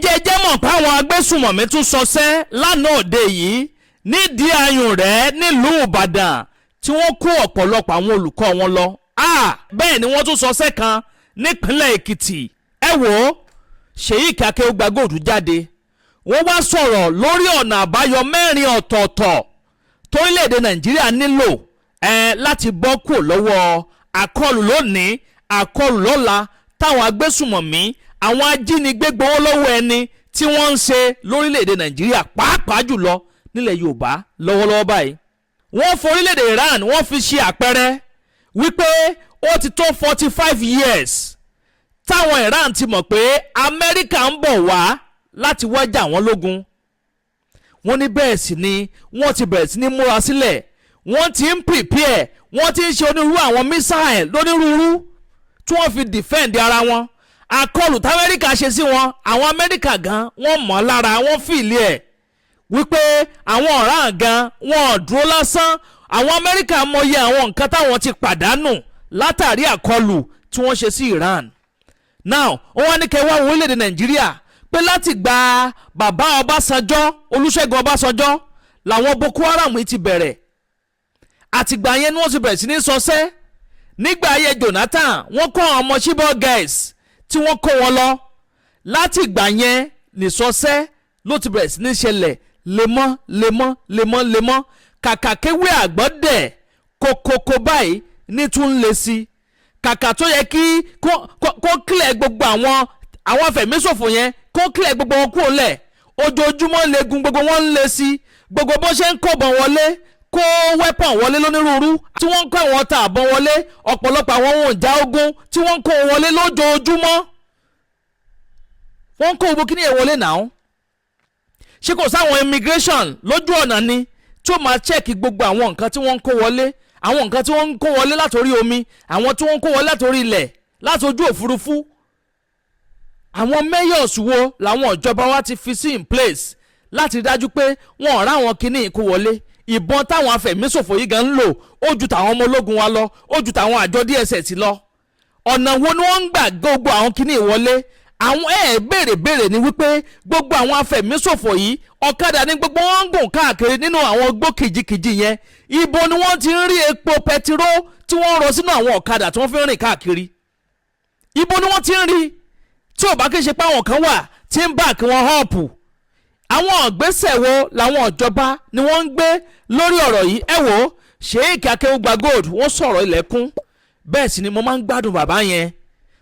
jẹ́jẹ́ mọ̀ pé àwọn agbésùmọ̀mí tún ṣọṣẹ́ lánàá òde yìí nídìí ayùn rẹ̀ nílùú Ìbàdàn tí wọ́n kó ọ̀pọ̀lọpọ̀ àwọn olùkọ́ wọn lọ. Bẹ́ẹ̀ ni wọ́n tún ṣọṣẹ́ kan nípínlẹ̀ Èkìtì. Ẹ wò ó, Sheik Akeugba Gold jáde wọ́n wá sọ̀rọ̀ lórí ọ̀nà àbáyọ 4 ọ̀tọ̀ọ̀tọ̀ torílẹ̀-èdè Nàìjíríà nílò láti bọ́ kúrò lọ́wọ́ àkọlù lónìí àkọlù lọ́la táwọn agbésùmọ̀mí àwọn ajínigbé gbowó lọ́wọ́ ẹni tí wọ́n ń ṣe lórílẹ̀‐èdè Nàìjíríà pàápàá jùlọ nílẹ̀ Yorùbá lọ́wọ́lọ́wọ́ báyìí. Wọ́n forílẹ̀‐èdè Iran wọ́n fi ṣe àpẹẹrẹ wípé ó ti tó 45 years táwọn Iran ti mọ̀ pé Amẹ́ríkà ń bọ̀ wá láti wájà wọn lógun. Wọ́n ní bẹ́ẹ̀ sì ni wọ́n ti bẹ̀rẹ̀ sí ní múra sílẹ̀, wọ́n ti ń prepare, wọ́n ti ń ṣe onírúurú àwọn missile lónírúurú tí wọ́n fi defend ara wọn. Àkọlù t'Amẹ́ríkà ṣe sí wọn, àwọn Amẹ́ríkà gan wọ́n mọ̀ lára, wọ́n fìlì ẹ̀ wípé àwọn ọ̀ràn gan wọ́n dúró lásán. Àwọn Amẹ́ríkà mọyì àwọn nǹkan táwọn ti pàdánù látàrí àkọlù tí wọ́n ṣe sí Iran. Now wọ́n wá ní kẹwàá orílẹ̀-èdè Nàìjíríà pé láti gba bàbá Ọbásanjọ́ Olúṣẹ́gun Ọbásanjọ́ làwọn Boko Haram ti bẹ̀rẹ̀. Àtìgbà yẹn ni wọ́n ti bẹ̀rẹ̀ sí ní ṣọṣẹ́. Nígbà ayé Jonathan wọ́n kọ́ àwọn ọmọ Chibok guys tí wọ́n kó wọn lọ. Láti ìgbà yẹn nìṣọṣẹ́ ló ti bẹ̀rẹ̀ sí ní ṣẹlẹ̀ lemọ́ kàkà kéwé àgbọ̀dẹ̀ kókókó báyìí ní tún lè sí. Kàkà tó yẹ kí kó kílẹ̀ gbogbo àwọn afẹ̀míṣòfò yẹn kó kílẹ̀ gbogbo wọn kúrò lẹ̀, ojoojúmọ́ legun gbogbo wọn ń lé sí. Gbogbo bó ṣe ń kọ̀bọ̀n wọlé kó wẹ́pọ̀n wọlé lónírúurú tí wọ́n ń kó àwọn ọta àbọ̀n wọlé, ọ̀pọ̀lọpọ̀ àwọn ohun ìjà ogun tí wọ́n ń kó wọlé lójoojúmọ́. Wọ́n ń kó gbogbo kíní ẹ̀ wọlé náà. Ṣé kò sáwọn immigration lójú ọ̀nà ni tí ó máa check gbogbo àwọn nǹkan tí wọ́n ń kó wọlé, àwọn nǹkan tí wọ́n ń kó wọlé látòrí omi, àwọn tí wọ́n ń kó wọlé látòrí ilẹ̀, látòjú òfurufú. Àwọn mayors wo làwọn ìjọba wa ti fi sí in place láti dájú pé wọ́n ò ráwọn kíní kó wọlé. Ìbọn táwọn afẹ̀míṣòfò yìí gan ń lò ó ju tàwọn ọmọ ológun wa lọ, ó ju tàwọn àjọ DSS lọ. Ọ̀nà wo ni wọ́n ń gbà gbogbo àwọn kíní wọlé? Àwọn béèrè ni wípé gbogbo àwọn afẹ̀míṣòfò yìí ọ̀kadà ní gbogbo wọn ń gùn káàkiri nínú àwọn igbó kìjikìji yẹn. Ibo ni wọ́n ti ń rí epo pẹtiró tí wọ́n rọ sínú àwọn ọ̀kadà tí wọ́n fi ń rìn káàkiri? Ibo ni wọ́n ti ń rí tí ò bá kí ṣe pé àwọn kan wà tí ń bá kí wọ́n họ́ọ̀pù? Àwọn ìgbésẹ̀ wo làwọn ìjọba ni wọ́n ń gbé lórí ọ̀rọ̀ yìí? Ẹ wò ó, Sheik Akeugba Gold wọ́n sọ̀rọ̀ ilẹ̀kùn. Bẹ́ẹ̀ sì ni mo máa ń gbádùn bàbá yẹn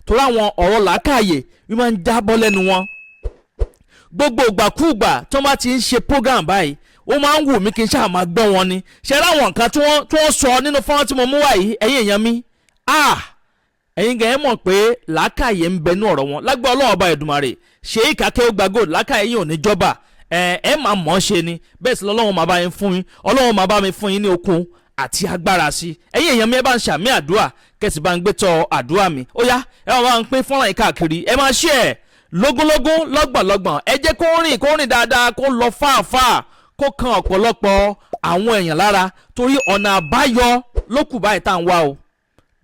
torí àwọn ọ̀rọ̀ làákàyè wí máa ń jábọ́ lẹ́nu wọn. Gbogbo ìgbàkúùgbà tí wọ́n bá ti ń ṣe program báyìí ó máa ń wù mí kí n ṣáà máa gbọ́ wọn ni. Ṣé láwọn nǹkan tí wọ́n sọ nínú fọ́nrán tí mo mú wá yìí, ẹ̀yin èèyàn mi, ẹ̀yin gan ẹ mọ̀ pé làákàyè ń bẹ ní ọ̀rọ̀ wọn. Lágbára Ọlọ́run Ọba Èdùmàrè, Sheik Akeugba Gold làákàyè yìí ò ní jọba. Ẹ máa mọ̀ ọ́ ṣe ni, bẹ́ẹ̀ sì lọ́lọ́run máa bá yín fún yín, Ọlọ́run máa bá mi fún yín ní okun àti agbára sí. Ẹ̀yin èèyàn mi ẹ bá ń ṣàmì àdúrà kẹ́sì bá ń gbé tọ àdúrà mi. Ó yá ẹ máa ń pín fọ́nrán yìí káàkiri, ẹ máa share lógúnlógún lọ́gbọ̀nlọ́gbọ̀n. Ẹ jẹ́ kó rìn dáadáa, kó lọ fáàfáà, kó kan ọ̀pọ̀lọpọ̀ àwọn èèyàn lára torí ọ̀nà àbáyọ ló kù báyìí tá à ń wá o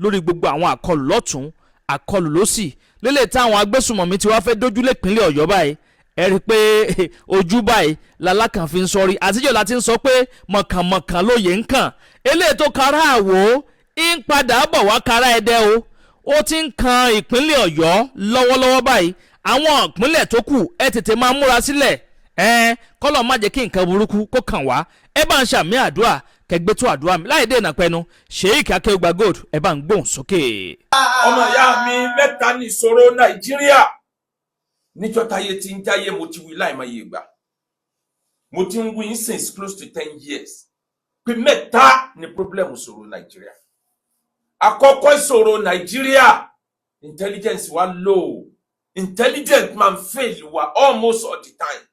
lórí gbogbo àwọn àkọlù lọ́tún àkọlù lósì lélẹ̀ táwọn agbésùmọ̀mí ti wá fẹ́ dójúlé ìpínlẹ̀ Ọ̀yọ́ báyìí. Ẹ rí i pé ojú báyìí lalákàn fi ń sọrí. Àtijọ́ la ti ń sọ pé mọ̀kànmọ̀kàn lóye ń kàn. Eléyìí tó kára àwò ń padà bọ̀ wá kára Ẹdẹ o. Ó ti ń kan ìpínlẹ̀ Ọ̀yọ́ lọ́wọ́lọ́wọ́ báyìí. Àwọn ìpínlẹ̀ tó kù ẹ tètè máa múra sílẹ̀. Kọ́lọ̀ má jẹ́ kí nǹkan burúkú kó kàn wá. Ẹ bá ń ṣàmì àdúrà kẹgbẹ́ tó àdúrà mi láì dènà pẹnu. Sheik Akeugba Gold ẹ bá ń gbóhùn sókè. Ọmọ ìyá mi mẹ́ta ní ìṣòro Nàìjíríà. Níjọ́ táyé tí ń jáyé mo ti wí láìmọye ìgbà. Mo ti ń wí since close to 10 years. Pé mẹ́ta ni problem ìṣòro Nàìjíríà. Àkọ́kọ́ ìṣòro Nàìjíríà, intelligence wa low. Intelligent man fail wa almost all the time.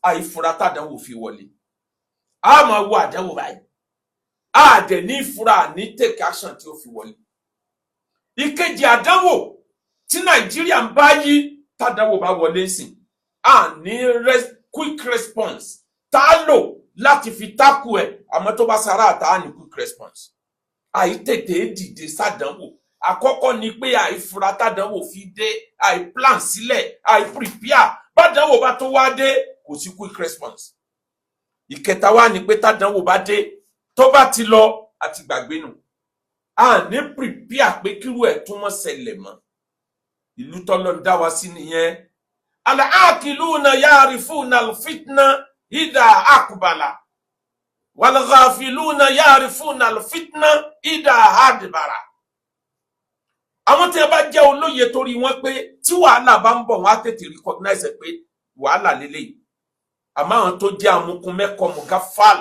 Àìfura tàdánwò fi wọlé. A máa wo àdánwò báyìí. A dẹ̀ ní ìfura ní take action tí ó fi wọlé. Ìkejì àdánwò tí Nàìjíríà ń bá yí tàdánwò bá wọlé sìn. A ní quick response. Tá a lò láti fi tákù ẹ̀ àmọ́ tó bá sára àtà ní quick response. Àìtètè dìde sádánwò. Àkọ́kọ́ ni pé àìfura tàdánwò fi dé, àìplan sílẹ̀, àìprepare bádánwò bá tó wá dé kò sí quick response. Ìkẹta wá ní pé tádánwò bá dé tó bá ti lọ àti gbàgbé nù. A ní prepare pé kírú ẹ̀ tún mọ́ ṣẹlẹ̀ mọ́. Ìlú tọ́lọ́ ń dá wa sí nìyẹn. Al-aakiluna yarifuna al-fitna idha aqbala wal-ghafiluna yarifuna al-fitna idha adbara. Àwọn tí a bá jẹ́ olóye torí wọn pé tí wàhálà bá ń bọ̀ wọ́n á tètè recognize pé wàhálà lélẹ̀. Àmọ́ àwọn tó jẹ́ amukun mẹ́kọ̀ọ́ mugafal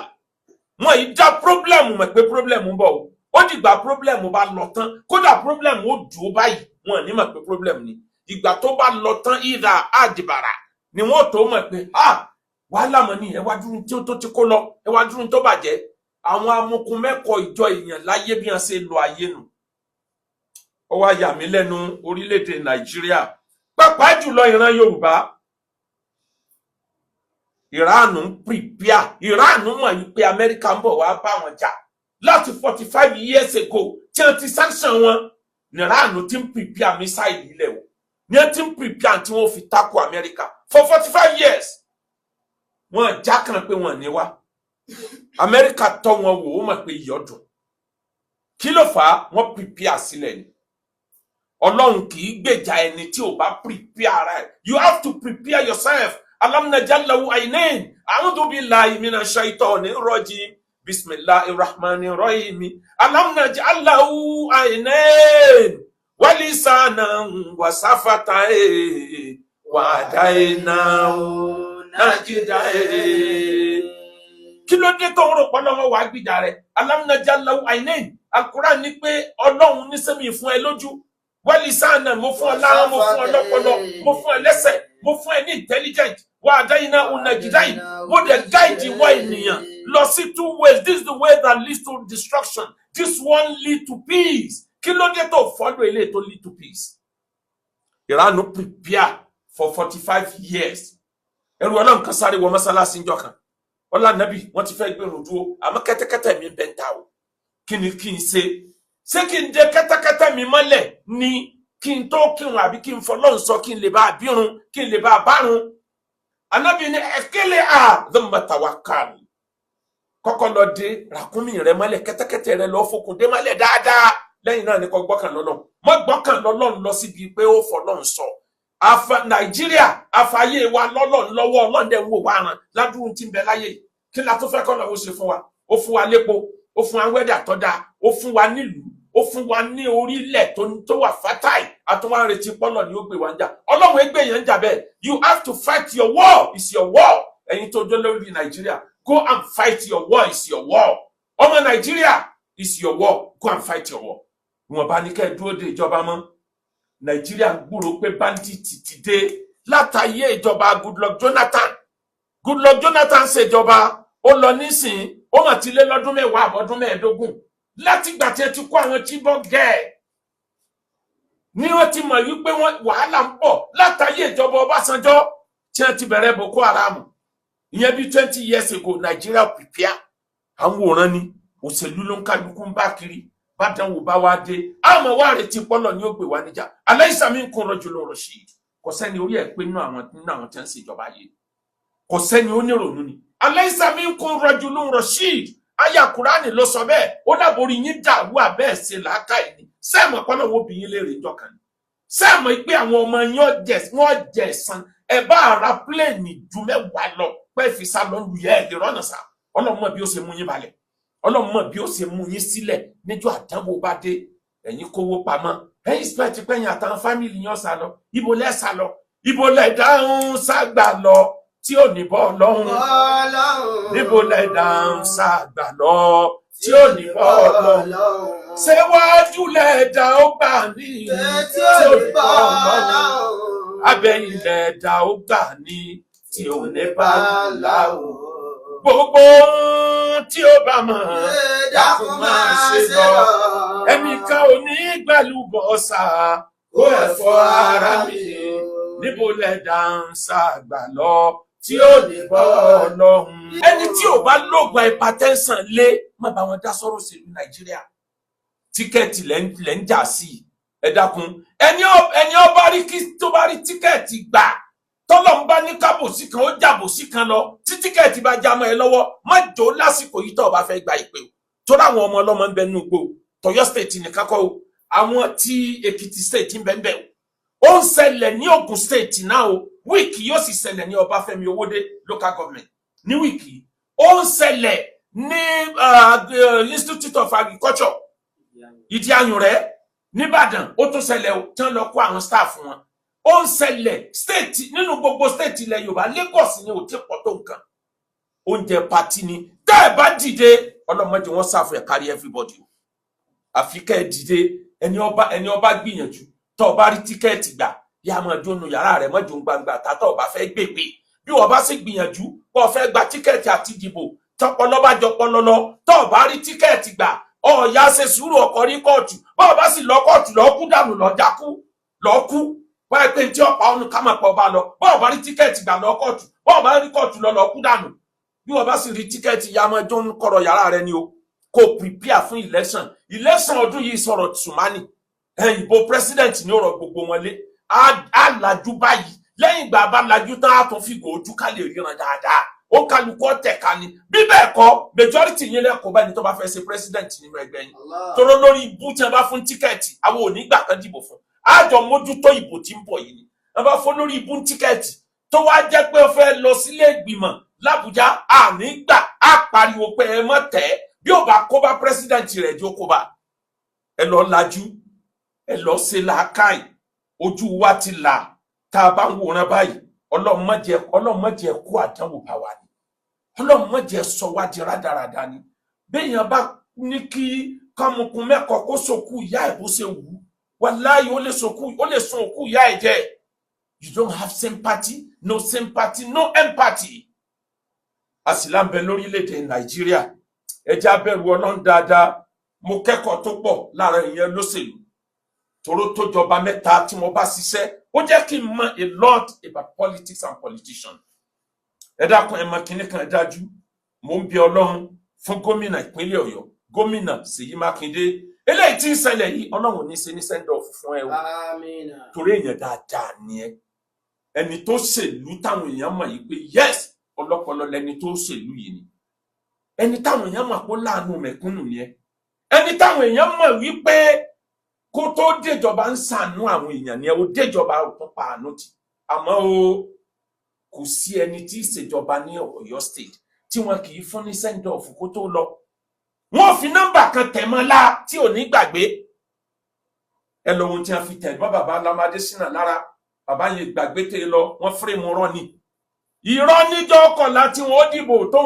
wọ́n yìí dá problem mọ̀ pé problem ń bọ̀ o. Ó dìgbà problem bá lọ tán kódà problem ó dúró báyìí wọ́n ní mọ̀ pé problem ni. Ìgbà tó bá lọ tán ìdá àdìbàrà ni wọ́n tó mọ̀ pé wàhálà mọ̀ ní ẹwà dúró tí ó tó ti kó lọ ẹwà dúró tó bàjẹ́. Àwọn amukun mẹ́kọ̀ọ́ ìjọ èèyàn láyé bí wọ́n ṣe lo ayé nù. Ó wá yà mí lẹ́nu orílẹ̀-èdè Nàìjíríà pàápàá jùlọ ìran Yorùbá. Ìránù ń prepare. Ìránù mọ̀ wípé Amẹ́ríkà ń bọ̀ wá bá wọn jà láti 45 years ago tí wọ́n ti sanction wọn. Ìránù ti ń prepare missile ilẹ̀ o. Ní ẹ ti ń prepare tí wọ́n fi tako Amẹ́ríkà for 45 years. Wọ́n já kan pé wọ́n ní wá. Amẹ́ríkà tọ́ wọn wò ó mọ̀ pé ìyọ́dún. Kí ló fà á? Wọ́n prepare sílẹ̀ ni. Ọlọ́run kì í gbèjà ẹni tí ò bá prepare rẹ̀. You have to prepare yourself. Alam naj'al lahu aynayn. A'udhu billahi minash shaitonir rajim. Bismillahir rahmanir rahim. Alam naj'al lahu aynayn. Wa lisanan wa shafatayn. Wa hadaynahu najdayn. Kí ló dé tó rò pọ́nlọ́wọ́ wàá gbìjà rẹ̀? Alam naj'al lahu aynayn. Al-Qur'an ní pé Ọlọ́run ní sẹ́mi fún ẹ lójú. Wa lisanan mo fún ọ lára, mo fún ọ lọ́pọlọ, mo fún ẹ lẹ́sẹ̀, mo fún ẹ ní intelligent. Wa hadaynahu najdayn. Mo dẹ̀ guide ìwọ ènìyàn lọ sí 2 ways. This is the way that leads to destruction. This one lead to peace. Kí ló dé tó follow eléyìí tó lead to peace? Ìránù prepare for 45 years. Ẹrù Ọlọ́run kan sáré wọ mọ́sálásí ńjọ́ kan. Ọlá Nábì wọ́n ti fẹ́ gbẹ̀rún dúró àmọ́ kẹ́tẹ́kẹ́tẹ́ mi bẹ́ ń ta o. Kí ni kí n ṣe? Ṣé kí n dé kẹ́tẹ́kẹ́tẹ́ mi mọ́lẹ̀ ni kí n tó kírun àbí kí n fọlọ́run sọ kí n lè bá bírun kí n lè bá bárun? Ànábì ní ẹ̀kẹ́lẹ́ thumma tawakkal. Kọ́kọ́ lọ dé ràkúnmí rẹ mọ́lẹ̀ kẹ́tẹ́kẹ́tẹ́ rẹ lọ fokùn dé mọ́lẹ̀ dáadáa. Lẹ́yìn náà ni kó gbọ́kàn lọ́lọ́run. Mọ́ gbọ́kàn lọ́lọ́run lọ síbi pé ó fọlọ́run sọ. Nàìjíríà àfààyè wa lọ́lọ́run lọ́wọ́ Ọlọ́run dẹ̀ ń wò wá ràn ládùúrún tí ń bẹ láyé. Kí la tó fẹ́ kọ́ lọ́wọ́ ṣe fún wa? Ó fún wa lépo, ó fún wa wẹ́dà tó dáa, ó fún wa nílùú, ó fún wa ní orílẹ̀ tó wà fertile. Àtúnwá retí pọ́lọ̀ ni ó gbé wa ń jà. Ọlọ́run ẹgbẹ́ yẹn ń jà bẹ́ẹ̀. You have to fight your war. It's your war. Ẹ̀yin tó jọ lórí Nàìjíríà, go and fight your war. It's your war. Ọmọ Nàìjíríà, it's your war. Go and fight your war. Wọ́n bá ní kẹ́ dúró de ìjọba mọ́. Nàìjíríà ń gbúrò pé bandit ti dé látàyé ìjọba Goodluck Jonathan. Goodluck Jonathan ṣèjọba ó lọ nísìn ó mà ti lé lọ́dún 10 àbọ̀dún 15 látìgbà tí ẹ ti kó àwọn Chibok girl ni wọ́n ti mọ̀ wípé wàhálà ń bọ̀ látàyé ìjọba Ọbásanjọ́ tí wọ́n ti bẹ̀rẹ̀ Boko Haram. Ìyẹn bí 20 years ago Nàìjíríà prepare. Àwọn òràn ni òṣèlú ló ń kálukú ń bá kiri. Bádánwò bá wá dé àmọ́ wá retí pọ́lọ̀ ni ó gbé wá níjà. Alaysa minkum rajulun rashid. Kò sẹ́ni orí ẹ̀ pé nínú àwọn tí ń ṣèjọba yìí. Kò sẹ́ni ó ní ìrònú ni. Alaysa minkum rajulun rashid. Aya Kùránì ló sọ bẹ́ẹ̀. Ó dàborí yín dàrú àbẹ́ẹ̀ ṣe làákàyè ni. Sẹ́ẹ̀mọ̀ pọ́lọ̀ wo bí yín léèrè ìjọ kan ni. Sẹ́ẹ̀mọ̀ pé àwọn ọmọ yín wọ́n jẹ ẹ̀san. Ẹ bá ara pléènì ju 10 lọ pé fi sá lọ lu yẹ ẹ̀ lè rọ́nà sá. Ọlọ́run mọ̀ bí ó ṣe mú yín balẹ̀. Ọlọ́run mọ̀ bí ó ṣe mú yín sílẹ̀ níjọ́ àdánwò bá dé. Ẹ̀yin kówó pamọ́. Ẹ̀yin spẹ́ẹ̀tì pẹ́yìn àtàwọn fámìlì yàn sá lọ. Ibo lẹ́ sá lọ. Ibo lẹ́ dáhùn ságbà lọ tí ò ní bọ́ Ọlọ́run. Níbo lẹ́ dáhùn ságbà lọ tí ò ní bọ́ Ọlọ́run. Ṣé wájú lẹ́ dá ó gbà ní tí ò ní bọ́ Ọlọ́run. Abẹ́yìn lẹ́ dá ó gbà ní tí ò ní bá Ọlọ́run. Gbogbo tí ó bá mọ̀ dákun máa ṣe lọ. Ẹnìkan ò ní gbàlúbọ̀sà kó ẹ̀fọ́ ara mi. Níbo lẹ dáńsà gbà lọ tí ó ní bọ́ Ọlọ́run. Ẹni tí ò bá lóògùn hypertension lé má bá wọn dá sọ̀rọ̀ òṣèlú Nàìjíríà. Tíkẹ́ẹ̀tì lẹ́ ń jà sí. Ẹ dákun ẹni ọba rí kí tó bá rí tíkẹ́ẹ̀tì gbà tọ́lọ́run bá ní kábòsí kan ó jàbòsí kan lọ tí tíkẹ́ẹ̀tì bá já mọ́ ẹ lọ́wọ́ má jò lásìkò yìí tó bá fẹ́ gba ìpè o tó láwọn ọmọ ọlọ́mọ ń bẹ nínú igbó tọ̀yọ́ state nìkan kọ́ o àwọn tí Èkìtì state ń bẹ ń bẹ o ó ń ṣẹlẹ̀ ní Ògùn state náà o wíìkì yóò sì ṣẹlẹ̀ ní Ọbáfẹ́mi Owódé local government ní wíìkì ó ń ṣẹlẹ̀ ní Institute of Agriculture Ìdí Ayùnrẹ́ nìbàdàn ó tún ṣẹlẹ̀ o tán lọ kó àwọn staff wọn ó ń ṣẹlẹ̀ state nínú gbogbo state ilẹ̀ Yorùbá Lagos ni ò tí pọ̀ tó nǹkan oúnjẹ pati ni tá ẹ bá dìde ọlọ́mọdé wọn ṣàfù ẹ̀ kárí everybody o àfi kẹ́ ẹ dìde ẹni ọba gbìyànjú tó o bá rí tíkẹ́ẹ̀tì gbà yá máa jónu yàrá rẹ̀ mọ́jú gbangba tátọ́ ọba fẹ́ gbègbè bí wọ́n bá sì gbìyànjú pé o fẹ́ gba tíkẹ́ẹ̀tì àti dìbò tọpọlọ bá jọpọlọ lọ tó o bá rí tíkẹ́ẹ̀tì gbà ọ̀ọ́yá ṣe sùúrù ọkọ̀ ní kóòtù bá o bá sì lọ kóòtù lọ́ọ́ kú dànù lọ́ọ́ kú wáyé pé tí ọ̀pá ọ̀nù ká máa pọ̀ bá lọ bá o bá rí tíkẹ́ẹ̀tì gbà lọ́ọ́ kóòtù bá o bá rí kóòtù lọ́ọ́ kú dànù bí wọ́n bá sì rí tíkẹ́ẹ̀tì ya máa jó ń kọ̀rọ̀ yàrá rẹ ni o kò prepare fún election ọdún yìí sọ̀rọ̀ tsunami ìbò president ní ọ̀rọ̀ gbogbo wọn lé á lajú báyìí lẹ́yìn ìgbà bá lajú tán á tún fìgò ojú ká lè ríran dáadáa ó kálukú ọ̀tẹ̀ka ni bí bẹ́ẹ̀ kọ́ majority yín lẹ́kọ̀ọ́ bá ní tó bá fẹ́ ṣe president nínú ẹgbẹ́ yín tóró lórí ibú tí wọ́n bá fún tíkẹ́ẹ̀tì àwọn ò ní gbà kan dìbò fún àjọ mójútó ìbò tí ń bọ̀ yìí ni wọ́n bá fún lórí ibú tíkẹ́ẹ̀tì tó wá jẹ́ pé ó fẹ́ lọ sílé ìgbìmọ̀ l'Àbújá àní gbà á pariwo pé ẹ mọ̀ tẹ́ bí ó bá kó bá president rẹ̀ jó kó bá ẹ lọ lajú ẹ lọ ṣe làákàì ojú wa ti là tá a bá ń wòran báyìí ọlọ́mọdé kó àdánwò bá wa ni ọlọ́mọdé sọ wá di rádaràda ni béèyàn bá ní kí kọ́mukun mẹ́kọ̀ọ́ kó sòkú ìyá ẹ̀ bó ṣe wù ú wàláyé ó lè sun òkú ìyá ẹ̀ jẹ́ you don't have sympathy, no empathy. Àsìlá ń bẹ lórílẹ̀-èdè Nàìjíríà ẹjẹ́ abẹ́rù Ọlọ́run dáadáa mo kẹ́kọ̀ọ́ tó pọ̀ lára ìyẹn lóṣèlú tòró tó jọba mẹ́ta tí mo bá ṣiṣẹ́ ó jẹ́ kí n mọ̀ a lot about politics and politicians. Ẹ dákun ẹ mọ̀ kíní kan dájú mo ń bí Ọlọ́run fún gómìnà ìpínlẹ̀ Ọ̀yọ́ gómìnà Ṣèyí Mákindé eléyìí tí ń ṣẹlẹ̀ yìí Ọlọ́run ní ṣe ní send off fún ẹ o torí èèyàn dáadáa ni ẹ ẹni tó ṣèlú táwọn èèyàn mọ̀ yìí pé yes ọlọ́pọlọ lẹni tó ṣèlú yìí ni ẹni táwọn èèyàn mọ̀ pé láàánú mẹ̀kúnnù ni ẹ ẹni táwọn èèyàn mọ̀ wípé kó tó déjọba ń ṣàánú àwọn èèyàn ni ẹ ó déjọba òkun pa àánú tì àmọ́ o kò sí ẹni tí ìṣèjọba ní Ọ̀yọ́ state tí wọn kì í fún ní send off kó tó lọ wọn fi nọ́mbà kan tẹ̀ mọ́ lá tí ò ní gbàgbé ẹ lọ ohun tí wọn fi tẹ̀ bá bàbá Lamade Sínà lára bàbá yẹn gbàgbé tẹ lọ wọn fírèmù rọ ni irọ́ níjọ́ kọ̀ọ̀la tí wọ́n dìbò tó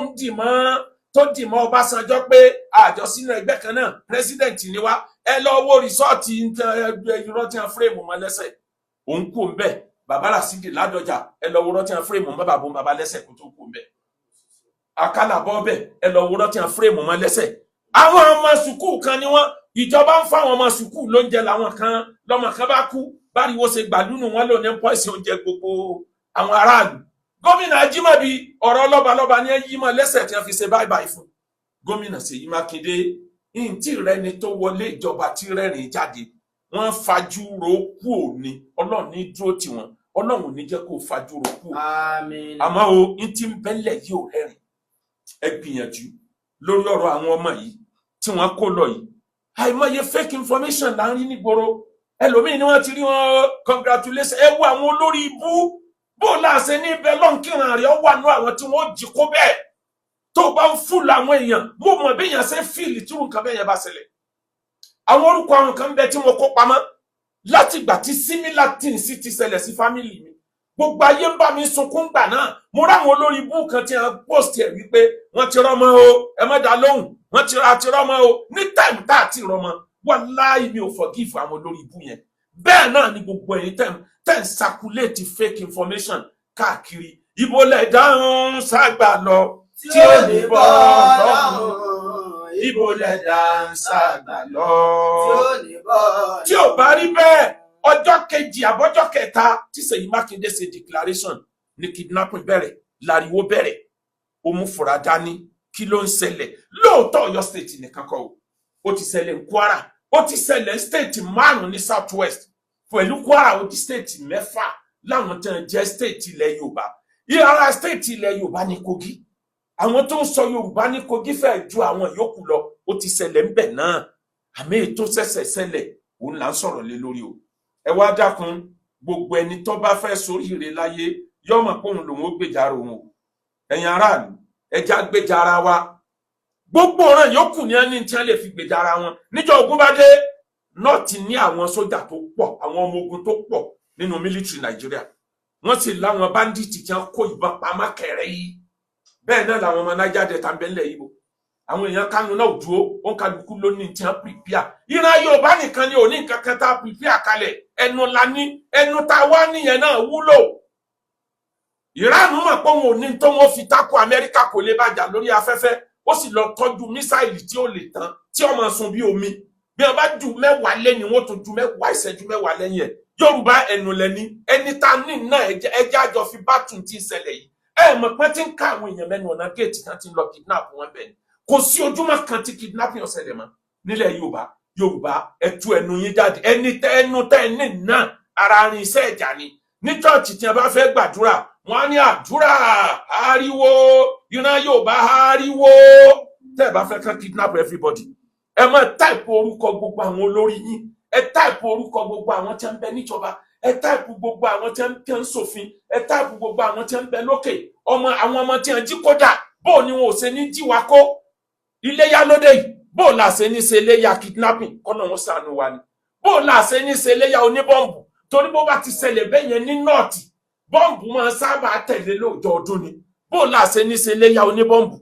dì mọ́ Ọbásanjọ́ pé àjọ sínú ẹgbẹ́ kan náà president ni wá ẹ lọ wo rìsọ́ọ̀tì irọ́ tí wọ́n fírèmù mọ́ lẹ́sẹ̀ òun kú ń bẹ̀ bàbá Rasidi Ládọjà ẹ lọ wo irọ́ tí wọ́n fírèmù mọ́ bàbá lẹ́sẹ̀ kó tó kú ń bẹ̀ Àkàlà bọ́ bẹ̀ ẹ lọ wo irọ́ tí wọ́n fírèmù mọ́ lẹ́sẹ̀ àwọn ọmọ sùkúù kan ni wọ́n ìjọba ń fáwọn ọmọ sùkúù lóúnjẹ làwọn kan lọ́mọ kan bá kú báriwo ṣe gbàdúnù wọn lò ní pọ́ìsì oúnjẹ gbogbo àwọn aráàlú gómìnà Ajímọ̀bí ọ̀rọ̀ lọ́balọ́ba ní yí mọ́ lẹ́sẹ̀ tí wọ́n fi ṣe báyìí fún gómìnà Ṣèyí Mákindé ìntì rẹni tó wọlé ìjọba tí rẹ́rìn jáde wọ́n fajú ro kú òní Ọlọ́run ní dúró tì wọ́n Ọlọ́run ní jẹ́ kó fajú ro kú àmọ́ o ìntì ń bẹ́lẹ̀ yìí ò rẹ́rìn ẹ gbìyànjú lórí ọ̀rọ̀ àwọn ọmọ yìí tí wọ́n kó lọ yìí àìmọye fake information là ń rí nígboro ẹlòmíì ni wọ́n ti rí wọn congratulation ẹ wo àwọn olórí ibú bó láṣẹ ní ibẹ̀ lọ́nkìràn rẹ̀ wà ní àwọn tí wọ́n jí kó bẹ́ẹ̀ tó bá ń fúlù àwọn èèyàn mo mọ̀ bí èèyàn ṣe fíìlì tí nǹkan bẹ́ẹ̀ yẹn bá ṣẹlẹ̀ àwọn orúkọ àwọn kan bẹ tí mo kó pamọ́ láti ìgbà tí similar things ti ṣẹlẹ̀ sí family mi gbogbo ayé ń bá mi sunkún gbà náà mo ráwọn olórí ibú kan tí wọ́n post ẹ̀ wípé wọ́n ti rọ́mọ o ẹ má dá lóhùn wọ́n ti rọ́mọ o ní time tá àti rọ́mọ wàláhì mi ò forgive àwọn olórí ibú yẹn bẹ́ẹ̀ náà ni gbogbo ẹ̀yin tẹ́ ń circulate fake information káàkiri ibo lẹ̀ dáhùn ságbà lọ tí ò ní bọ́ lọ́rùn ibo lẹ̀ dáhùn ságbà lọ tí ò bá rí bẹ́ẹ̀ ọjọ́ kejì àbọ́jọ́ kẹta tí Ṣèyí Mákindé ṣe declaration ní kidnapping bẹ̀rẹ̀ láriwo bẹ̀rẹ̀ ó mú fura dání kí ló ń ṣẹlẹ̀ lóòótọ́ Ọ̀yọ́ state nìkan kọ́ ó ti ṣẹlẹ̀ ní Kwara ó ti ṣẹlẹ̀ state 5 ní south west pẹ̀lú Kwara ó ti state 6 láwọn tí wọ́n jẹ́ state ilẹ̀ Yorùbá. Ara state ilẹ̀ Yorùbá ní Kogi. Àwọn tó ń sọ Yorùbá ní Kogi fẹ́ ju àwọn yòókù lọ. Ó ti ṣẹlẹ̀ ń bẹ̀ náà. Àmì ètò ṣẹ̀ṣẹ̀ ṣẹlẹ̀ òun là ń sọ̀rọ̀ lé lórí o. Ẹ wá dákun gbogbo ẹni tó bá fẹ́ soríire láyé yóò mọ̀ pé òun lòun ó gbèjà ara òun o. Ẹ̀yin aráàlú ẹja gbèjà ara wa. Gbogbo ọ̀ràn yòókù ni ẹni tí wọ́n lè fi gbèjà ara wọn. Níjọ́ ogun bá dé nọ́ọ̀tì ní àwọn sójà tó pọ̀, àwọn ọmọ ogun tó pọ̀ nínú mílítírì Nàìjíríà. Wọ́n sì láwọn báńdíìtì tí wọ́n kó ìbọn pamọ́ kẹrẹ yìí. Bẹ́ẹ̀ náà làwọn ọmọ Niger Delta ń bẹ ńlẹ̀ yìí o. Àwọn èèyàn Kánú náà dúró, ó ń kálukú lónìí tí wọ́n pìpíà. Ìran Yorùbá nìkan ni òní nǹkan kan tá a pìpíà kalẹ̀. Ẹnu la ní, ẹnu tá a wá nìyẹn náà wúlò. Ìránù mọ̀ pé òun ò ní tó wọ́n fi tako Amẹ́ríkà kò lè bàjá lórí afẹ́fẹ́. Ó sì lọ tọ́jú mísáìlì tí ó lè tán, tí ó máa sun bí omi. Bí wọ́n bá ju 10 lẹ́yìn, wọ́n tún ju 10 ìṣẹ́jú 10 lẹ́yìn ẹ̀. Yorùbá ẹnu lẹ́ni, ẹni tá ní náà ẹjẹ́ àjọ fi bá tún ti ṣẹlẹ̀ yìí. Mọ̀ pé tí ń ká àwọn èèyàn mẹ́nu ọ̀nà géètì kan ti ń lọ kidnap wọn bẹ́ẹ̀ ni. Kò sí ojúmọ́ kan tí kidnapping ó ṣẹlẹ̀ mọ́ nílẹ̀ Yorùbá ẹ tú ẹnu yín jáde. Ẹni tẹ́ ẹnu tẹ́ ẹni náà ara rin iṣẹ́ ẹ̀jà ni. Ní chọ́ọ̀chì tí wọ́n bá fẹ́ gbàdúrà, wọ́n á ní àdúrà ariwo, ìran Yorùbá ariwo. Tẹ́ ẹ bá fẹ́ kàn kidnap everybody, ẹ máa táìpù orúkọ gbogbo àwọn olórí yín, ẹ táìpù orúkọ gbogbo àwọn tí ń bẹ níjọba, ẹ táìpù gbogbo àwọn tí ń ṣòfin, ẹ táìpù gbogbo àwọn tí ń bẹ lókè, àwọn ọmọ tí ń jí kódà, bó ni wọn ò ṣe ní jí wa kó. Iléyá lóde yìí, bó la ṣe ní ṣe iléyá kidnapping, kọ́nà wọn ṣàánú wa ni. Bó la ṣe ní ṣe iléyá oníbọ́ǹbù, torí bó bá ti ṣẹlẹ̀ bẹ́ẹ̀ yẹn ní nọ́ọ̀tì, bọ́ǹbù máa sábà tẹ̀lé lóòjọ́ ọdún ni. Bó la ṣe ní ṣe iléyá oníbọ́ǹbù,